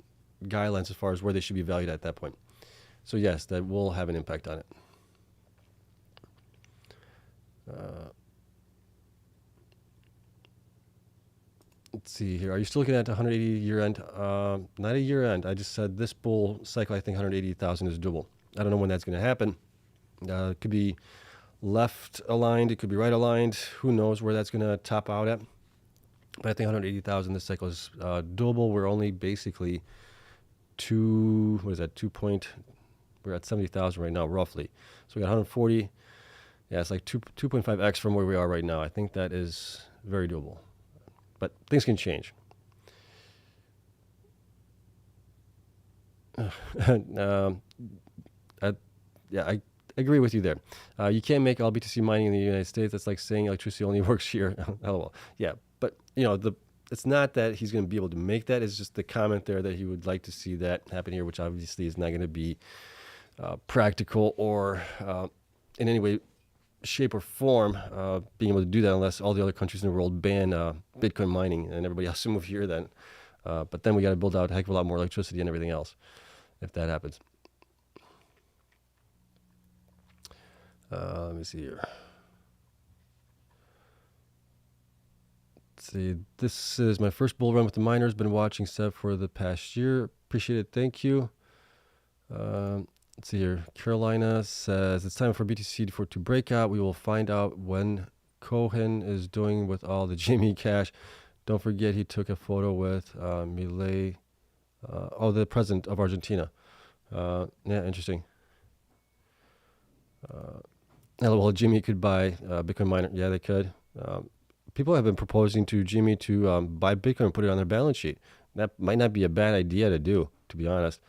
guidelines as far as where they should be valued at that point. So yes, that will have an impact on it. Let's see here. Are you still looking at 180 year end? Not a year end. I just said this bull cycle, I think 180,000 is doable. I don't know when that's going to happen. It could be left aligned. It could be right aligned. Who knows where that's going to top out at? But I think 180,000 this cycle is doable. We're only basically we're at 70,000 right now, roughly. So we got 140. Yeah, it's like 2.5x from where we are right now. I think that is very doable. But things can change. I agree with you there. You can't make all BTC mining in the United States. That's like saying electricity only works here. LOL. Yeah, but it's not that he's going to be able to make that. It's just the comment there that he would like to see that happen here, which obviously is not going to be practical or in any way, shape, or form being able to do that unless all the other countries in the world ban Bitcoin mining and everybody else to move here then. But then we got to build out a heck of a lot more electricity and everything else if that happens. Let me see here. Let's see. This is my first bull run with the miners. Been watching Seb for the past year. Appreciate it. Thank you. Let's see here. Carolina says it's time for BTC to break out. We will find out when Cohen is doing with all the Jimmy cash. Don't forget he took a photo with Milei, the president of Argentina. Yeah, interesting. Well, Jimmy could buy Bitcoin miner. Yeah, they could. People have been proposing to Jimmy to buy Bitcoin and put it on their balance sheet. That might not be a bad idea to do, to be honest.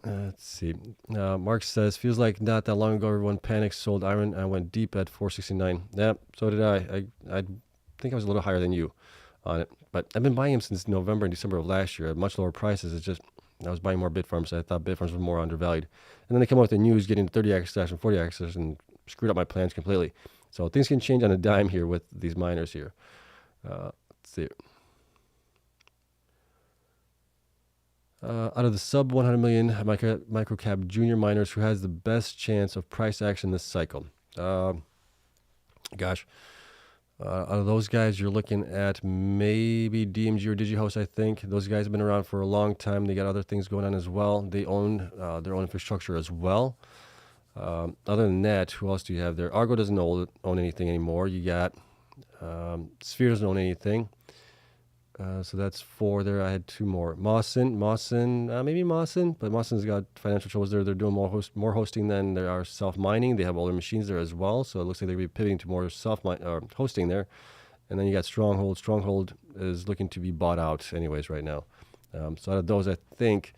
Let's see. Mark says, feels like not that long ago everyone panicked, sold IREN, and went deep at 469. Yeah, so did I. I think I was a little higher than you on it. But I've been buying him since November and December of last year at much lower prices. It's just I was buying more Bitfarms. So I thought Bitfarms were more undervalued. And then they come out with the news getting 30x stash and 40x stash and screwed up my plans completely. So things can change on a dime here with these miners here. Let's see. Out of the sub 100 million microcap junior miners, who has the best chance of price action this cycle? Out of those guys, you're looking at maybe DMG or Digihost, I think. Those guys have been around for a long time. They got other things going on as well. They own their own infrastructure as well. Other than that, who else do you have there? Argo doesn't own anything anymore. You got Sphere doesn't own anything. So that's 4 there. I had 2 more. Mawson, maybe Mawson, but Mawson's got financial troubles there. They're doing more hosting than they are self-mining. They have all their machines there as well, so it looks like they'll be pivoting to more hosting there. And then you got Stronghold. Stronghold is looking to be bought out anyways right now. So out of those, I think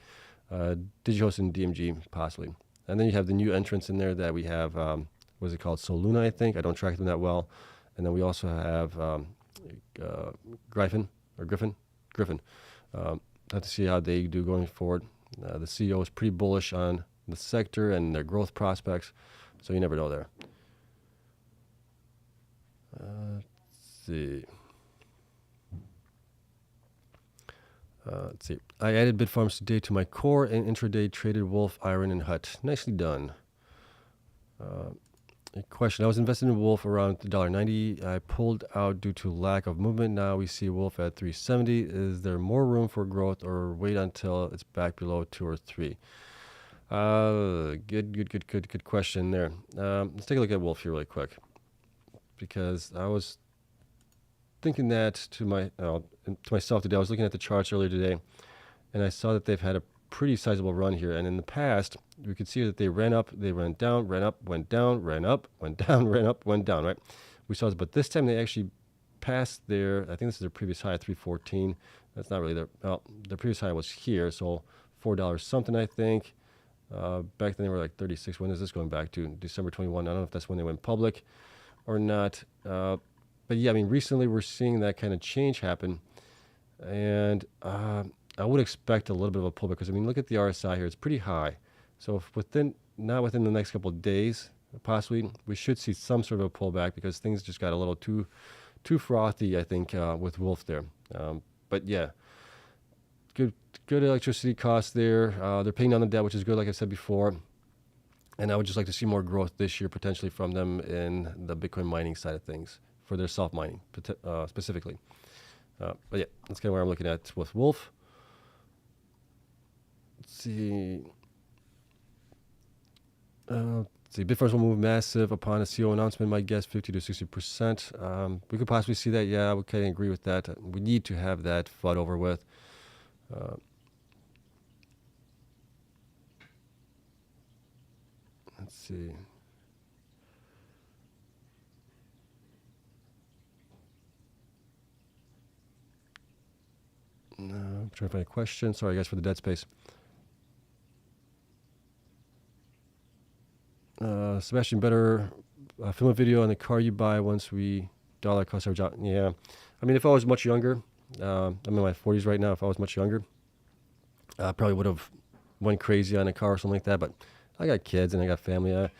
Digihost and DMG possibly. And then you have the new entrants in there that we have, what is it called? Soluna, I think. I don't track them that well. And then we also have Griffin. Have to see how they do going forward. The CEO is pretty bullish on the sector and their growth prospects, so you never know there. Let's see. I added Bitfarms today to my core and intraday traded Wolf, IREN, and Hut. Nicely done. A question. I was invested in Wolf around $1.90. I pulled out due to lack of movement. Now we see Wolf at 370. Is there more room for growth or wait until it's back below 2 or 3? Good question there. Let's take a look at Wolf here really quick, because I was thinking that to myself today. I was looking at the charts earlier today, and I saw that they've had a pretty sizable run here. And in the past, we could see that they ran up, they went down, ran up, went down, ran up, went down, ran up, went down, right? We saw this, but this time they actually passed their, I think this is their previous high, 314. That's not really their previous high was here, so $4 something, I think. Back then they were like 36. When is this going back to? December 21. I don't know if that's when they went public or not. But yeah, I mean, recently we're seeing that kind of change happen. And I would expect a little bit of a pullback because, I mean, look at the RSI here. It's pretty high. So if not within the next couple of days, possibly, we should see some sort of a pullback because things just got a little too frothy, I think, with Wolf there. But yeah, good electricity costs there. They're paying down the debt, which is good, like I said before. And I would just like to see more growth this year potentially from them in the Bitcoin mining side of things for their self-mining specifically. But yeah, that's kind of where I'm looking at with Wolf. Let's see. Bitfarms will move massive upon a CEO announcement. My guess, 50 to 60%. We could possibly see that. Yeah, I would kind of agree with that. We need to have that FUD over with. Let's see. I'm trying to find a question. Sorry, guys, for the dead space. Sebastian, better film a video on the car you buy once we dollar cost average out. Yeah. I mean, if I was much younger, I'm in my 40s right now. If I was much younger, I probably would have went crazy on a car or something like that. But I got kids and I got family. I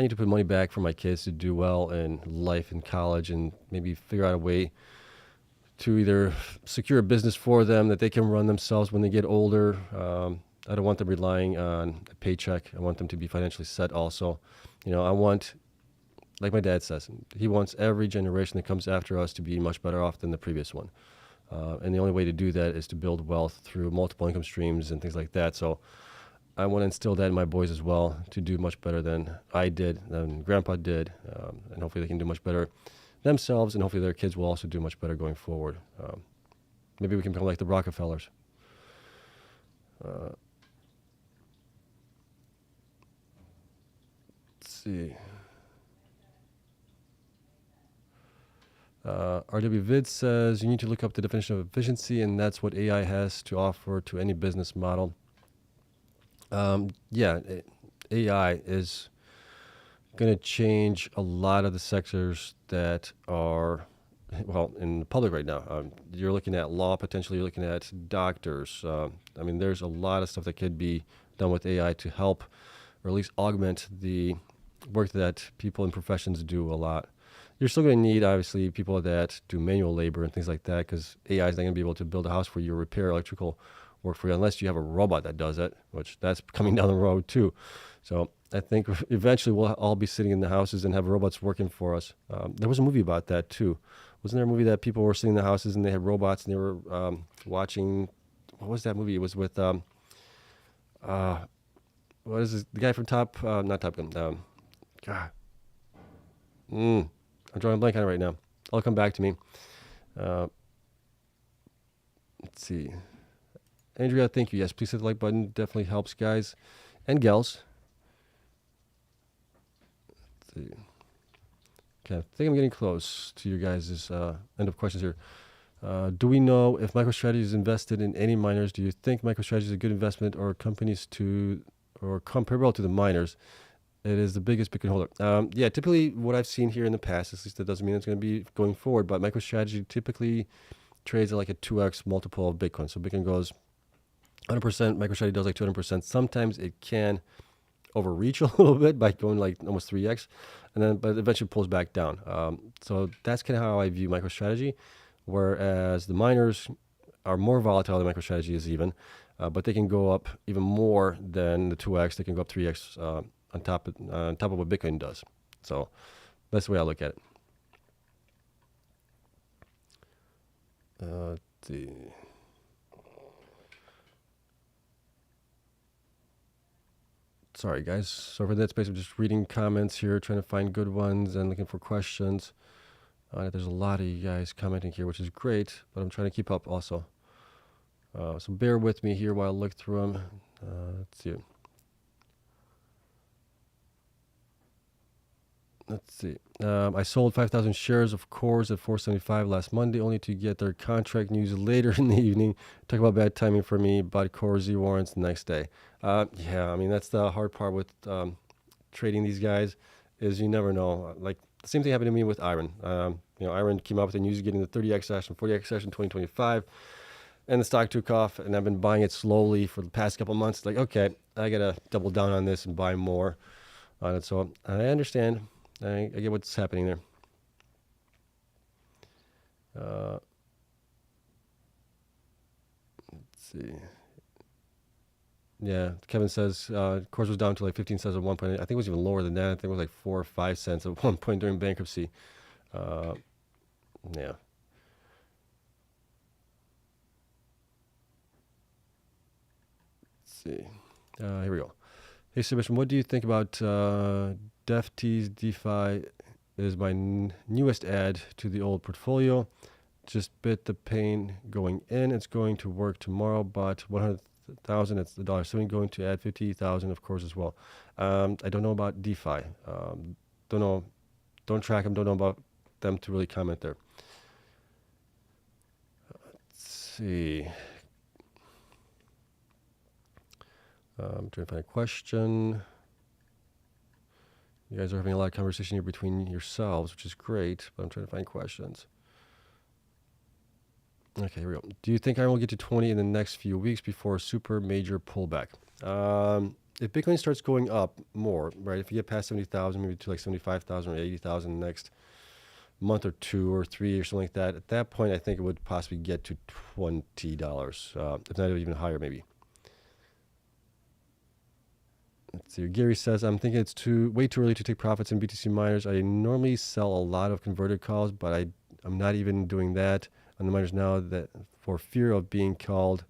need to put money back for my kids to do well in life and college and maybe figure out a way to either secure a business for them that they can run themselves when they get older. I don't want them relying on a paycheck. I want them to be financially set also. I want, like my dad says, he wants every generation that comes after us to be much better off than the previous one. And the only way to do that is to build wealth through multiple income streams and things like that. So I want to instill that in my boys as well, to do much better than I did, than Grandpa did. And hopefully they can do much better themselves, and hopefully their kids will also do much better going forward. Maybe we can become like the Rockefellers. See. RW Vid says you need to look up the definition of efficiency, and that's what AI has to offer to any business model. Yeah, AI is going to change a lot of the sectors that are, well, in the public right now. You're looking at law, potentially you're looking at doctors. I mean, there's a lot of stuff that could be done with AI to help or at least augment the work that people in professions do a lot. You're still going to need, obviously, people that do manual labor and things like that, because AI is not going to be able to build a house for you or repair electrical work for you unless you have a robot that does it, which that's coming down the road too. So I think eventually we'll all be sitting in the houses and have robots working for us. There was a movie about that too. Wasn't there a movie that people were sitting in the houses and they had robots and they were watching, what was that movie? It was with, what is this, the guy from not Top Gun, God. I'm drawing a blank on it right now. I'll come back to me. Let's see. Andrea, thank you. Yes, please hit the like button. Definitely helps, guys and gals. Let's see. Okay, I think I'm getting close to your guys' end of questions here. Do we know if MicroStrategy is invested in any miners? Do you think MicroStrategy is a good investment or comparable to the miners? It is the biggest Bitcoin holder. Yeah, typically what I've seen here in the past, at least that doesn't mean it's going to be going forward, but MicroStrategy typically trades at like a 2x multiple of Bitcoin. So Bitcoin goes 100%, MicroStrategy does like 200%. Sometimes it can overreach a little bit by going like almost 3x, but eventually pulls back down. So that's kind of how I view MicroStrategy, whereas the miners are more volatile than MicroStrategy is even, but they can go up even more than the 2x. They can go up 3x on top of what Bitcoin does. So that's the way I look at it. Let's see. Sorry, guys. So for that space, I'm just reading comments here, trying to find good ones and looking for questions. There's a lot of you guys commenting here, which is great, but I'm trying to keep up also. So bear with me here while I look through them. Let's see. Let's see. I sold 5,000 shares of CORZ at 475 last Monday, only to get their contract news later in the evening. Talk about bad timing for me. Bought CORZ warrants the next day. Yeah, I mean, that's the hard part with trading these guys, is you never know. Like the same thing happened to me with IREN. IREN came out with the news getting the 30x hash and 40x hash in 2025. and the stock took off, and I've been buying it slowly for the past couple months. Like, okay, I gotta double down on this and buy more on it. So I understand. I get what's happening there. Let's see. Yeah, Kevin says CORZ was down to like 15 cents at one point. I think it was even lower than that. I think it was like 4 or 5 cents at one point during bankruptcy. Yeah. Let's see. Here we go. Hey, Sebastian, what do you think about DefT's DeFi? Is my newest add to the old portfolio. Just bit the pain going in. It's going to work tomorrow, but 100,000. It's the $1.70 going to add 50,000, of course, as well. I don't know about DeFi. Don't know. Don't track them. Don't know about them to really comment there. Let's see. I'm trying to find a question. You guys are having a lot of conversation here between yourselves, which is great, but I'm trying to find questions. Okay, here we go. Do you think I will get to 20 in the next few weeks before a super major pullback? If Bitcoin starts going up more, right? If you get past 70,000, maybe to like 75,000 or 80,000 next month or 2 or 3 or something like that, at that point, I think it would possibly get to $20, if not even higher, maybe. Let's see. Gary says, I'm thinking it's way too early to take profits in BTC miners. I normally sell a lot of converted calls, but I'm not even doing that on the miners now that for fear of being called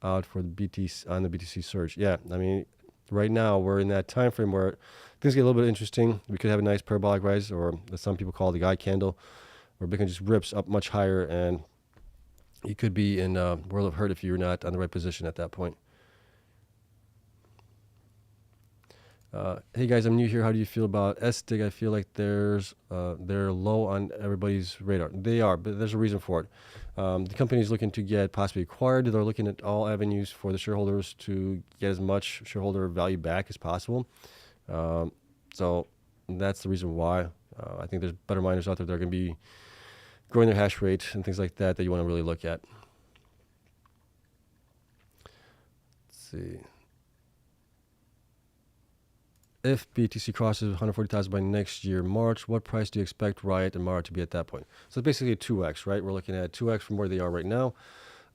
out for the BTC surge. Yeah, I mean, right now we're in that time frame where things get a little bit interesting. We could have a nice parabolic rise, or as some people call the guy candle, where Bitcoin just rips up much higher, and you could be in a world of hurt if you're not on the right position at that point. Hey guys, I'm new here. How do you feel about SDIG? I feel like they're low on everybody's radar. They are, but there's a reason for it. The company is looking to get possibly acquired. They're looking at all avenues for the shareholders to get as much shareholder value back as possible. So that's the reason why. I think there's better miners out there that are going to be growing their hash rate and things like that you want to really look at. Let's see. If BTC crosses 140,000 by next year, March, what price do you expect Riot and Mara to be at that point? So it's basically a 2x, right? We're looking at 2x from where they are right now.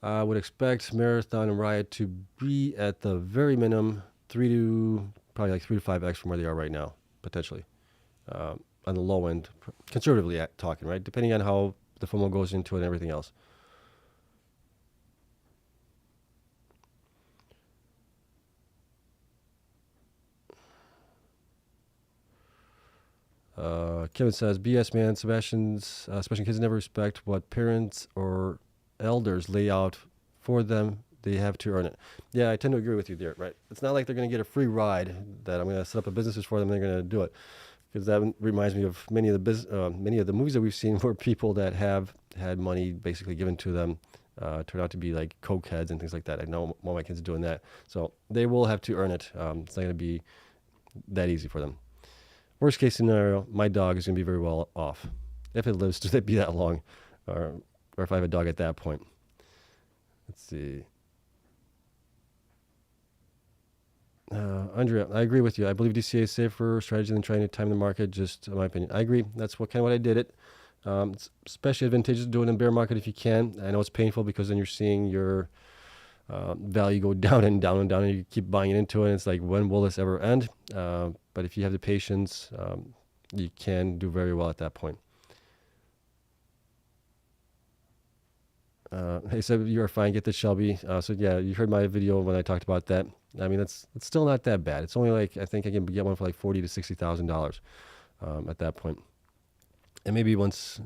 I would expect Marathon and Riot to be at the very minimum probably 3 to 5x from where they are right now, potentially. On the low end, conservatively talking, right? Depending on how the FOMO goes into it and everything else. Kevin says, BS man, Sebastian kids never respect what parents or elders lay out for them. They have to earn it. Yeah, I tend to agree with you there, right? It's not like they're going to get a free ride that I'm going to set up a businesses for them and they're going to do it. Because that reminds me of many of the movies that we've seen where people that have had money basically given to them turn out to be like coke heads and things like that. I know all my kids are doing that. So they will have to earn it. It's not going to be that easy for them. Worst case scenario, my dog is going to be very well off. If it lives to be that long, or if I have a dog at that point. Let's see. Andrea, I agree with you. I believe DCA is safer strategy than trying to time the market, just in my opinion. I agree. That's kind of what I did it. It's especially advantageous to do it in bear market if you can. I know it's painful because then you're seeing your value go down and down and down, and you keep buying into it. And it's like, when will this ever end? But if you have the patience, you can do very well at that point. Hey, so you are fine. Get the Shelby. So yeah, you heard my video when I talked about that. I mean, it's still not that bad. It's only like, I think I can get one for like $40,000 to $60,000 at that point. And maybe once,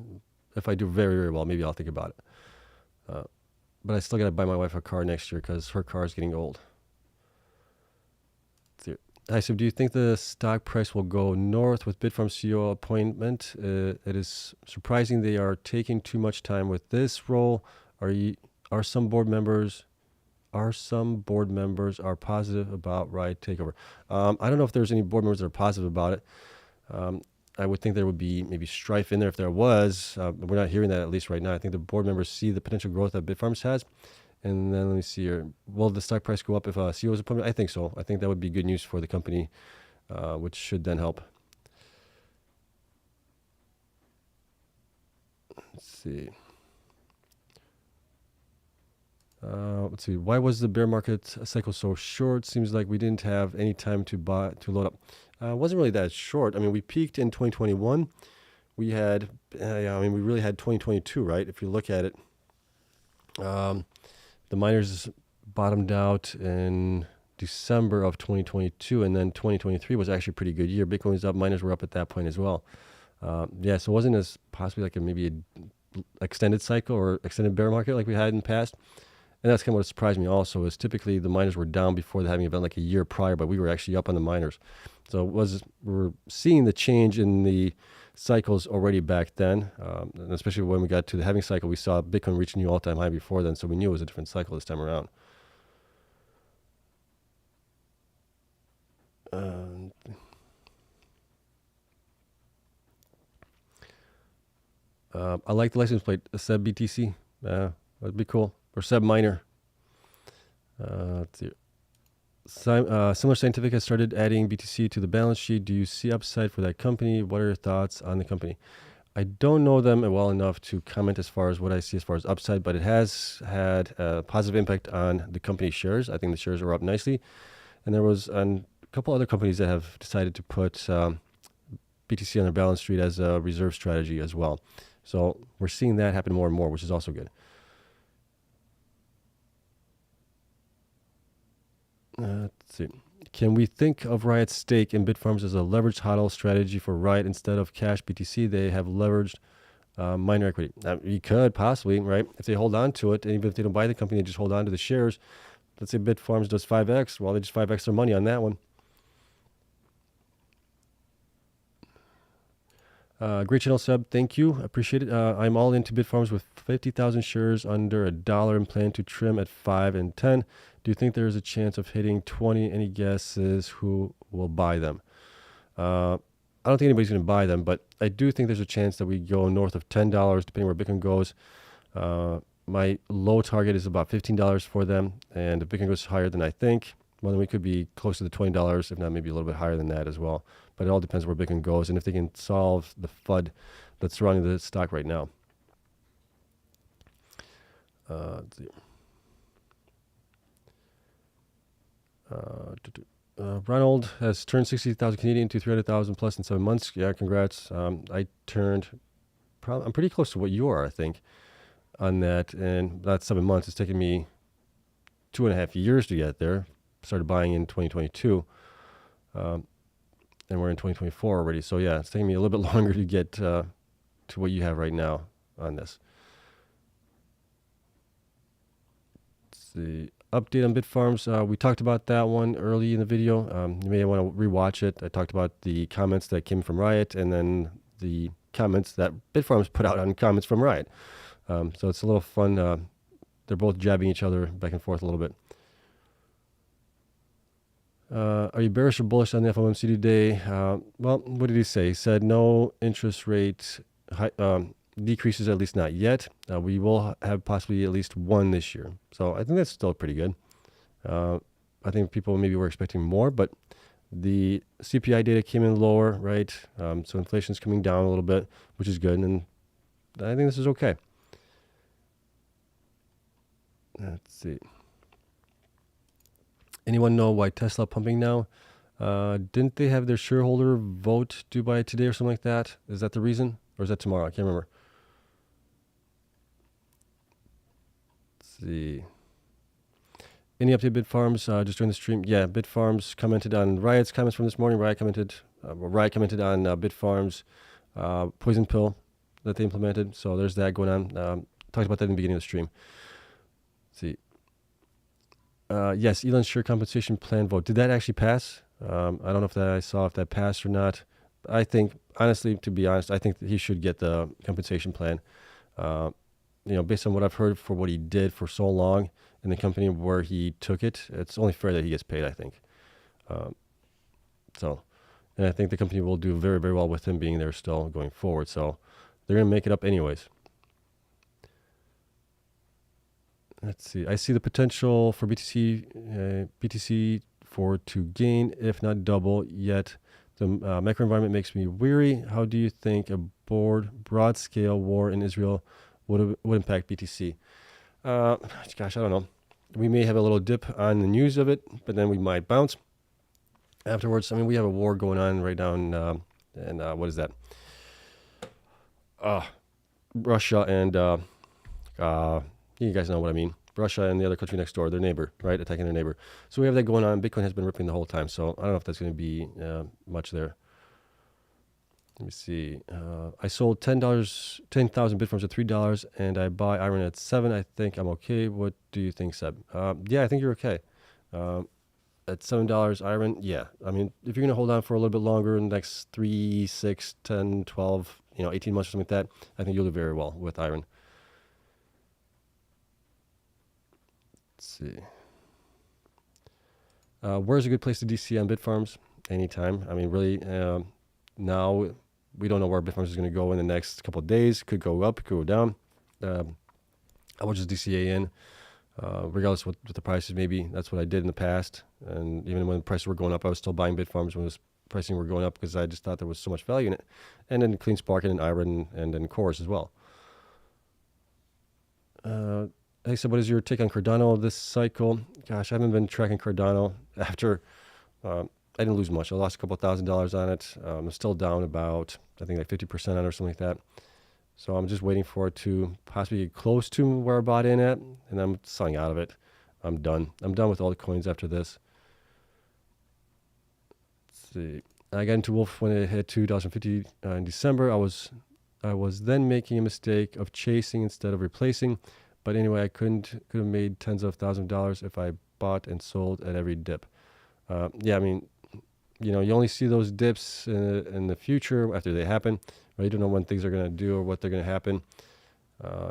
if I do very, very well, maybe I'll think about it. But I still got to buy my wife a car next year because her car is getting old. Hi, so do you think the stock price will go north with Bitfarms CEO appointment? It is surprising they are taking too much time with this role. Are some board members positive about Riot takeover? I don't know if there's any board members that are positive about it. I would think there would be maybe strife in there if there was. We're not hearing that, at least right now. I think the board members see the potential growth that Bitfarms has, And then let me see here. Will the stock price go up if CEO is appointed? I think so. I think that would be good news for the company, which should then help. Let's see. Let's see. Why was the bear market cycle so short? Seems like we didn't have any time to load up. It wasn't really that short. I mean, we peaked in 2021. We had, yeah, I mean, we really had 2022, right? If you look at it, the miners bottomed out in December of 2022, and then 2023 was actually a pretty good year. Bitcoin was up, miners were up at that point as well. Yeah, so it wasn't as possibly like maybe an extended cycle or extended bear market like we had in the past. And that's kind of what surprised me also, is typically the miners were down before the halving event like a year prior, but we were actually up on the miners. So we're seeing the change in the cycles already back then, and especially when we got to the halving cycle, we saw Bitcoin reach a new all-time high before then, so we knew it was a different cycle this time around. I like the license plate, a SEB BTC. That'd be cool. Or SEB Miner. Let's see. Similar Scientific has started adding BTC to the balance sheet. Do you see upside for that company? What are your thoughts on the company? I don't know them well enough to comment as far as what I see as far as upside, but it has had a positive impact on the company shares. I think the shares are up nicely. And there was a couple other companies that have decided to put BTC on their balance sheet as a reserve strategy as well. So we're seeing that happen more and more, which is also good. Let's see. Can we think of Riot's stake in Bitfarms as a leveraged hodl strategy for Riot instead of cash BTC? They have leveraged miner equity. You could possibly, right? If they hold on to it, and even if they don't buy the company, they just hold on to the shares. Let's say Bitfarms does 5x. Well, they just 5x their money on that one. Great channel, Seb. Thank you. Appreciate it. I'm all into Bitfarms with 50,000 shares under $1 and plan to trim at 5 and 10. Do you think there is a chance of hitting 20? Any guesses who will buy them? I don't think anybody's going to buy them, but I do think there's a chance that we go north of $10, depending where Bitcoin goes. My low target is about $15 for them, and if Bitcoin goes higher than I think, well, then we could be closer to $20, if not maybe a little bit higher than that as well. But it all depends where Bitcoin goes and if they can solve the FUD that's surrounding the stock right now. Let's see. Ronald has turned 60,000 Canadian to 300,000 plus in 7 months. Yeah, congrats. I turned, I'm pretty close to what you are, I think, on that. And that's 7 months. It's taken me 2.5 years to get there. Started buying in 2022. And we're in 2024 already. So yeah, it's taking me a little bit longer to get to what you have right now on this. Let's see. Update on Bitfarms. We talked about that one early in the video. You may want to rewatch it. I talked about the comments that came from Riot and then the comments that Bitfarms put out on comments from Riot. So it's a little fun. They're both jabbing each other back and forth a little bit. Are you bearish or bullish on the FOMC today? Well, what did he say? He said no interest rate decreases, at least not yet. We will have possibly at least one this year. So I think that's still pretty good. I think people maybe were expecting more, but the CPI data came in lower, right? So inflation's coming down a little bit, which is good. And I think this is okay. Let's see. Anyone know why Tesla pumping now? Didn't they have their shareholder vote due by today or something like that? Is that the reason? Or is that tomorrow? I can't remember. Let's see. Any update Bitfarms just during the stream? Yeah, Bitfarms commented on Riot's comments from this morning. Riot commented on Bitfarms Poison Pill that they implemented. So there's that going on. Talked about that in the beginning of the stream. Let's see. Yes, Elon's share compensation plan vote. Did that actually pass? I don't know if I saw if that passed or not. I think, honestly, to be honest, I think that he should get the compensation plan. Based on what I've heard for what he did for so long in the company where he took it, it's only fair that he gets paid, I think. And I think the company will do very, very well with him being there still going forward. So they're going to make it up anyways. let's see. I see the potential for BTC for to gain, if not double. Yet the macro environment makes me weary. How do you think a broad scale war in Israel would impact BTC? Gosh, I don't know. We may have a little dip on the news of it, but then we might bounce afterwards. I mean, we have a war going on right now, and what is that? Russia and you guys know what I mean. Russia and the other country next door, their neighbor, right? Attacking their neighbor. So we have that going on. Bitcoin has been ripping the whole time. So I don't know if that's going to be much there. Let me see. I sold $10,000 Bitfarms at $3, and I buy IREN at $7. I think I'm okay. What do you think, Seb? Yeah, I think you're okay. At $7 IREN, yeah. I mean, if you're going to hold on for a little bit longer in the next 3, 6, 10, 12, 18 months or something like that, I think you'll do very well with IREN. Let's see. Where's a good place to DC on Bitfarms? Anytime. I mean, really, now we don't know where Bitfarms is going to go in the next couple of days. Could go up, could go down. I will just DCA in, regardless of what the price is. Maybe that's what I did in the past. And even when the prices were going up, I was still buying Bitfarms when the pricing were going up because I just thought there was so much value in it. And then Cleanspark and then IREN and then CORZ as well. Hey, so what is your take on Cardano this cycle? Gosh, I haven't been tracking Cardano after I didn't lose much. I lost a couple $1,000s on it. I'm still down about, I think like 50% on it or something like that. So I'm just waiting for it to possibly get close to where I bought in at, and I'm selling out of it. I'm done. I'm done with all the coins after this. Let's see. I got into Wolf when it hit $2.50 in December. I was then making a mistake of chasing instead of replacing. But anyway, I could have made tens of thousands of dollars if I bought and sold at every dip. Yeah, I mean, you only see those dips in the future after they happen. Right? You don't know when things are going to do or what they're going to happen.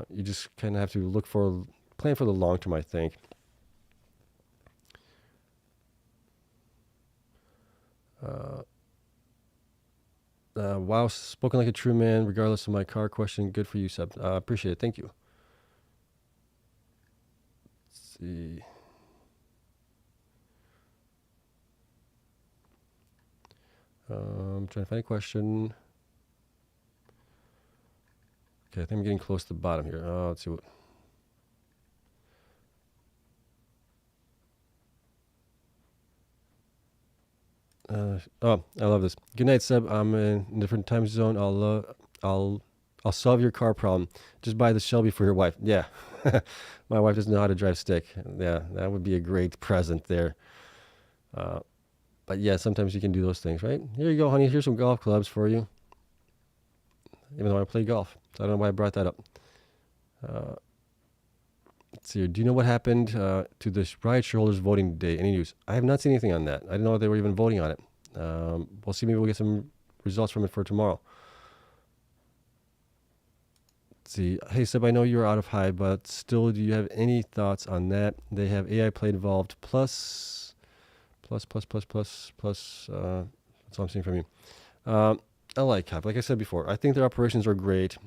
You just kind of have to plan for the long term, I think. Wow, spoken like a true man, regardless of my car question. Good for you, Seb. Appreciate it. Thank you. See. I'm trying to find a question. Okay, I think I'm getting close to the bottom here. Let's see what. I love this. Good night, Seb. I'm in a different time zone. I'll solve your car problem. Just buy the Shelby for your wife. Yeah. My wife doesn't know how to drive stick. Yeah, that would be a great present there. But yeah, sometimes you can do those things, right? Here you go, honey. Here's some golf clubs for you. Even though I play golf. So I don't know why I brought that up. Let's see. Do you know what happened to the Riot shareholders voting today? Any news? I have not seen anything on that. I didn't know they were even voting on it. We'll see. Maybe we'll get some results from it for tomorrow. Let's see. Hey, Seb, I know you're out of Hive, but still, do you have any thoughts on that? They have AI play involved, plus. That's all I'm seeing from you. I like Hive. Like I said before, I think their operations are great.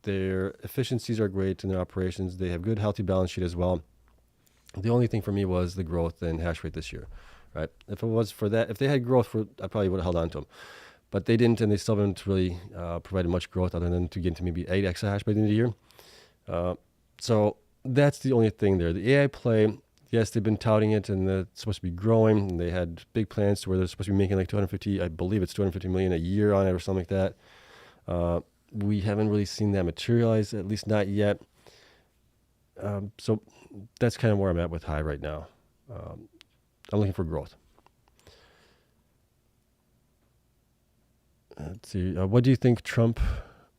Their efficiencies are great in their operations. They have good, healthy balance sheet as well. The only thing for me was the growth and hash rate this year, right? If it was for that, if they had growth, I probably would have held on to them. But they didn't, and they still haven't really provided much growth other than to get to maybe 8 exahash by the end of the year. So that's the only thing there. The AI play, yes, they've been touting it, and it's supposed to be growing. And they had big plans to where they're supposed to be making like 250, I believe it's 250 million a year on it or something like that. We haven't really seen that materialize, at least not yet. So that's kind of where I'm at with Hive right now. I'm looking for growth. Let's see. What do you think Trump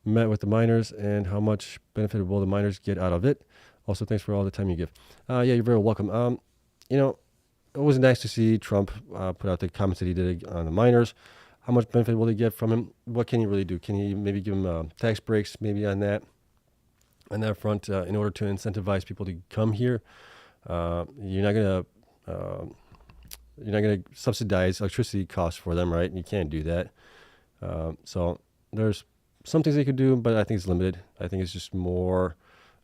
met with the miners, and how much benefit will the miners get out of it? Also, thanks for all the time you give. Yeah, you're very welcome. It was nice to see Trump put out the comments that he did on the miners. How much benefit will they get from him? What can he really do? Can he maybe give them tax breaks maybe on that front in order to incentivize people to come here? You're not gonna subsidize electricity costs for them, right? You can't do that. So there's some things they could do, but I think it's limited. I think it's just more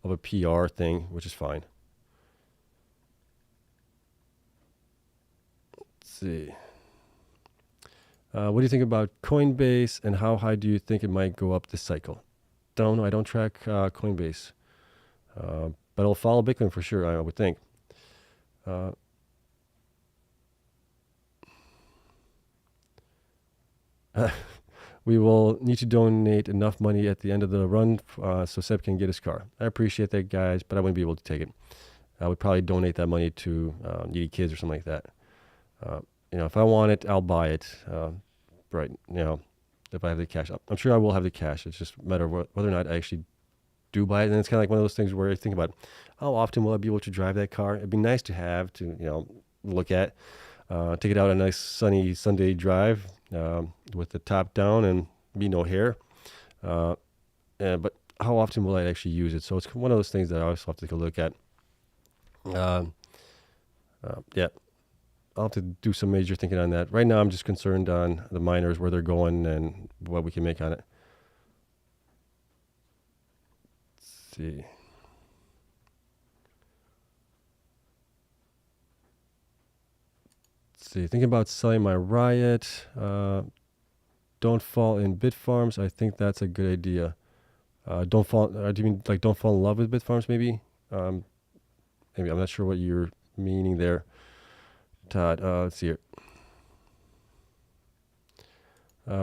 of a PR thing, which is fine. see. What do you think about Coinbase, and how high do you think it might go up this cycle? Don't know. I don't track Coinbase, but I'll follow Bitcoin for sure, I would think. We will need to donate enough money at the end of the run so Seb can get his car. I appreciate that, guys, but I wouldn't be able to take it. I would probably donate that money to needy kids or something like that. If I want it, I'll buy it. Right, if I have the cash. I'm sure I will have the cash. It's just a matter of whether or not I actually do buy it. And it's kind of like one of those things where I think about how often will I be able to drive that car? It'd be nice to have to, look at. Take it out on a nice sunny Sunday drive with the top down and be no hair. But how often will I actually use it? So it's one of those things that I always have to take a look at. Yeah. I'll have to do some major thinking on that. Right now, I'm just concerned on the miners, where they're going, and what we can make on it. Let's see. Thinking about selling my Riot. Don't fall in Bitfarms. I think that's a good idea. Don't fall. Do you mean like don't fall in love with Bitfarms? Maybe. Maybe I'm not sure what you're meaning there, Todd. Let's see here.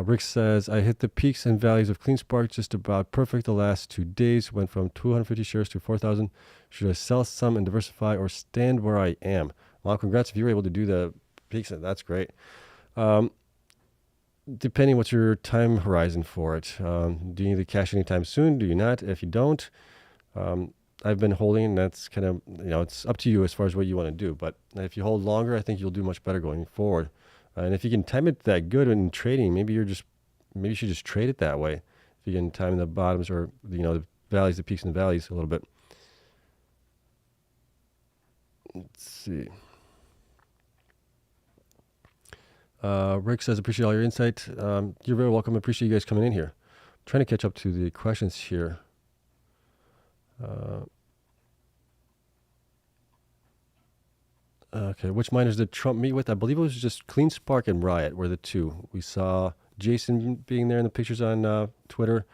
Rick says, I hit the peaks and valleys of Cleanspark just about perfect the last 2 days. Went from 250 shares to 4,000. Should I sell some and diversify, or stand where I am? Well, congrats if you were able to do the peaks. That's great. Depending what's your time horizon for it. Do you need the cash anytime soon? Do you not? If you don't, I've been holding, and that's kind of, it's up to you as far as what you want to do. But if you hold longer, I think you'll do much better going forward. And if you can time it that good in trading, maybe you should just trade it that way. If you can time the bottoms, or the valleys, the peaks and the valleys a little bit. Let's see. Rick says, appreciate all your insight. You're very welcome. I appreciate you guys coming in here. I'm trying to catch up to the questions here. Okay, which miners did Trump meet with? I believe it was just Cleanspark and Riot were the two. We saw Jason being there in the pictures on Twitter.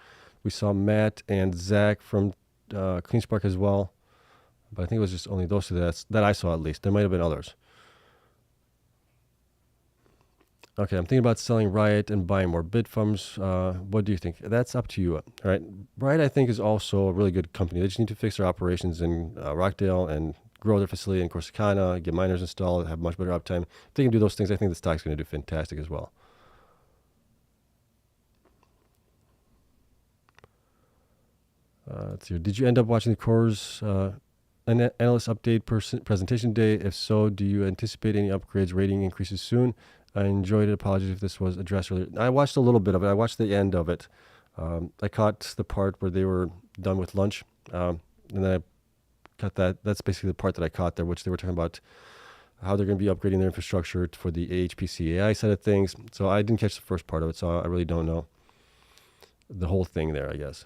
We saw Matt and Zach from Cleanspark as well. But I think it was just only those two that I saw, at least. There might have been others. Okay, I'm thinking about selling Riot and buying more Bitfarms. What do you think? That's up to you. All right. Riot, I think, is also a really good company. They just need to fix their operations in Rockdale and grow their facility in Corsicana, get miners installed, have much better uptime. If they can do those things, I think the stock's going to do fantastic as well. Let's see. Did you end up watching the CORZ analyst update presentation day? If so, do you anticipate any upgrades, rating increases soon? I enjoyed it. Apologies if this was addressed earlier. I watched a little bit of it. I watched the end of it. I caught the part where they were done with lunch, and then I cut that. That's basically the part that I caught there, which they were talking about how they're going to be upgrading their infrastructure for the HPC AI side of things. So I didn't catch the first part of it, so I really don't know the whole thing there, I guess.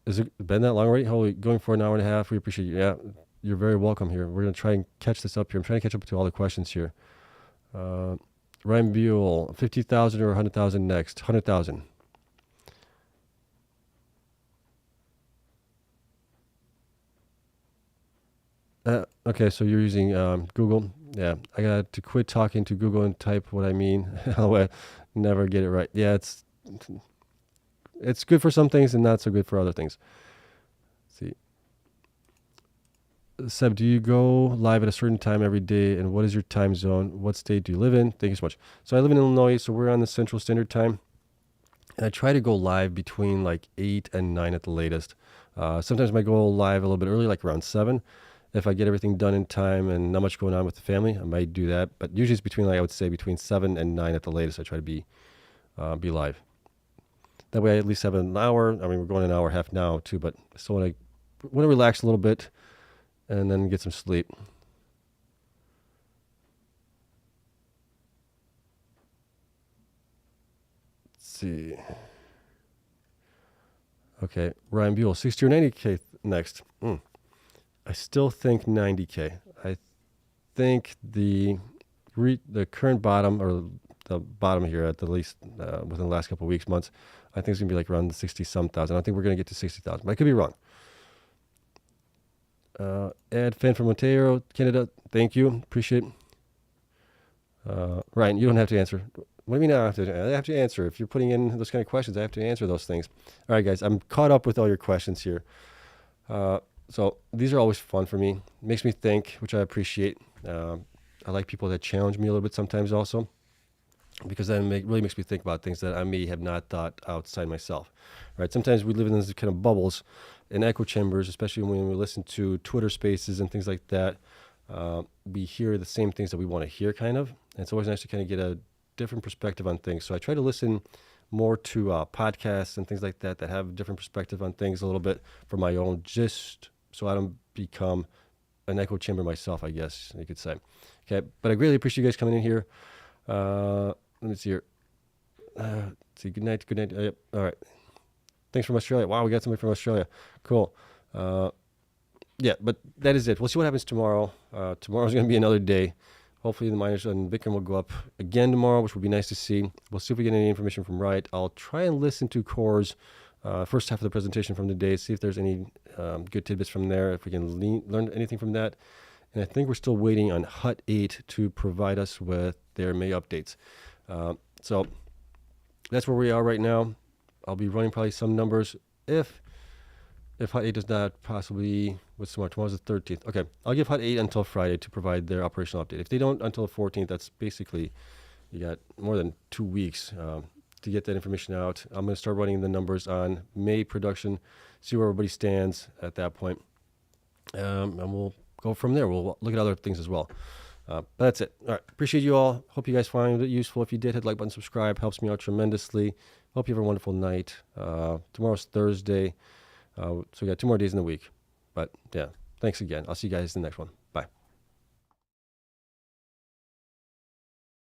Is it been that long already? Holy, going for an hour and a half. We appreciate you. Yeah, you're very welcome here. We're going to try and catch this up here. I'm trying to catch up to all the questions here. Ryan Buell, 50,000 or 100,000 next? 100,000. Okay, so you're using Google. Yeah, I got to quit talking to Google and type what I mean. I never get it right. Yeah, it's good for some things and not so good for other things. Let's see. Seb, do you go live at a certain time every day, and what is your time zone? What state do you live in? Thank you so much. So I live in Illinois, so we're on the Central Standard Time. And I try to go live between like 8 and 9 at the latest. Sometimes I might go live a little bit early, like around 7. If I get everything done in time and not much going on with the family, I might do that. But usually it's between, like I would say, between 7 and 9 at the latest. I try to be live. That way I at least have an hour. I mean, we're going an hour and a half now too, but I still want to relax a little bit and then get some sleep. Let's see. Okay, Ryan Buell, 60 or 90K next. I still think 90K. I think the current bottom, or the bottom here at the least within the last couple of weeks, months, I think it's going to be like around 60-some thousand. I don't think we're going to get to 60,000, but I could be wrong. Ad fan from Ontario, Canada. Thank you. Appreciate it. Ryan, you don't have to answer. What do you mean I have to? I have to answer. If you're putting in those kind of questions, I have to answer those things. All right, guys, I'm caught up with all your questions here. So these are always fun for me. Makes me think, which I appreciate. I like people that challenge me a little bit sometimes also, because then it really makes me think about things that I may have not thought outside myself. Right? Sometimes we live in these kind of bubbles and echo chambers, especially when we listen to Twitter spaces and things like that. We hear the same things that we want to hear, kind of. And it's always nice to kind of get a different perspective on things. So I try to listen more to podcasts and things like that that have a different perspective on things a little bit for my own, just so I don't become an echo chamber myself, I guess you could say. Okay, but I greatly appreciate you guys coming in here. Let me see here. See, good night. Yep. All right. Thanks from Australia. Wow, we got somebody from Australia. Cool. Yeah, but that is it. We'll see what happens tomorrow. Tomorrow's going to be another day. Hopefully the miners on Bitcoin will go up again tomorrow, which will be nice to see. We'll see if we get any information from Riot. I'll try and listen to CORZ first half of the presentation from today, see if there's any good tidbits from there, if we can learn anything from that. And I think we're still waiting on Hut 8 to provide us with their May updates. So that's where we are right now. I'll be running probably some numbers if Hut 8 does not possibly, what's tomorrow? Tomorrow's the 13th. Okay, I'll give Hut 8 until Friday to provide their operational update. If they don't until the 14th, that's basically, you got more than 2 weeks to get that information out. I'm going to start running the numbers on May production, see where everybody stands at that point. And we'll go from there. We'll look at other things as well. But that's it. All right. Appreciate you all. Hope you guys find it useful. If you did, hit the like button, subscribe. Helps me out tremendously. Hope you have a wonderful night. Tomorrow's Thursday. So we got 2 more days in the week. But yeah, thanks again. I'll see you guys in the next one.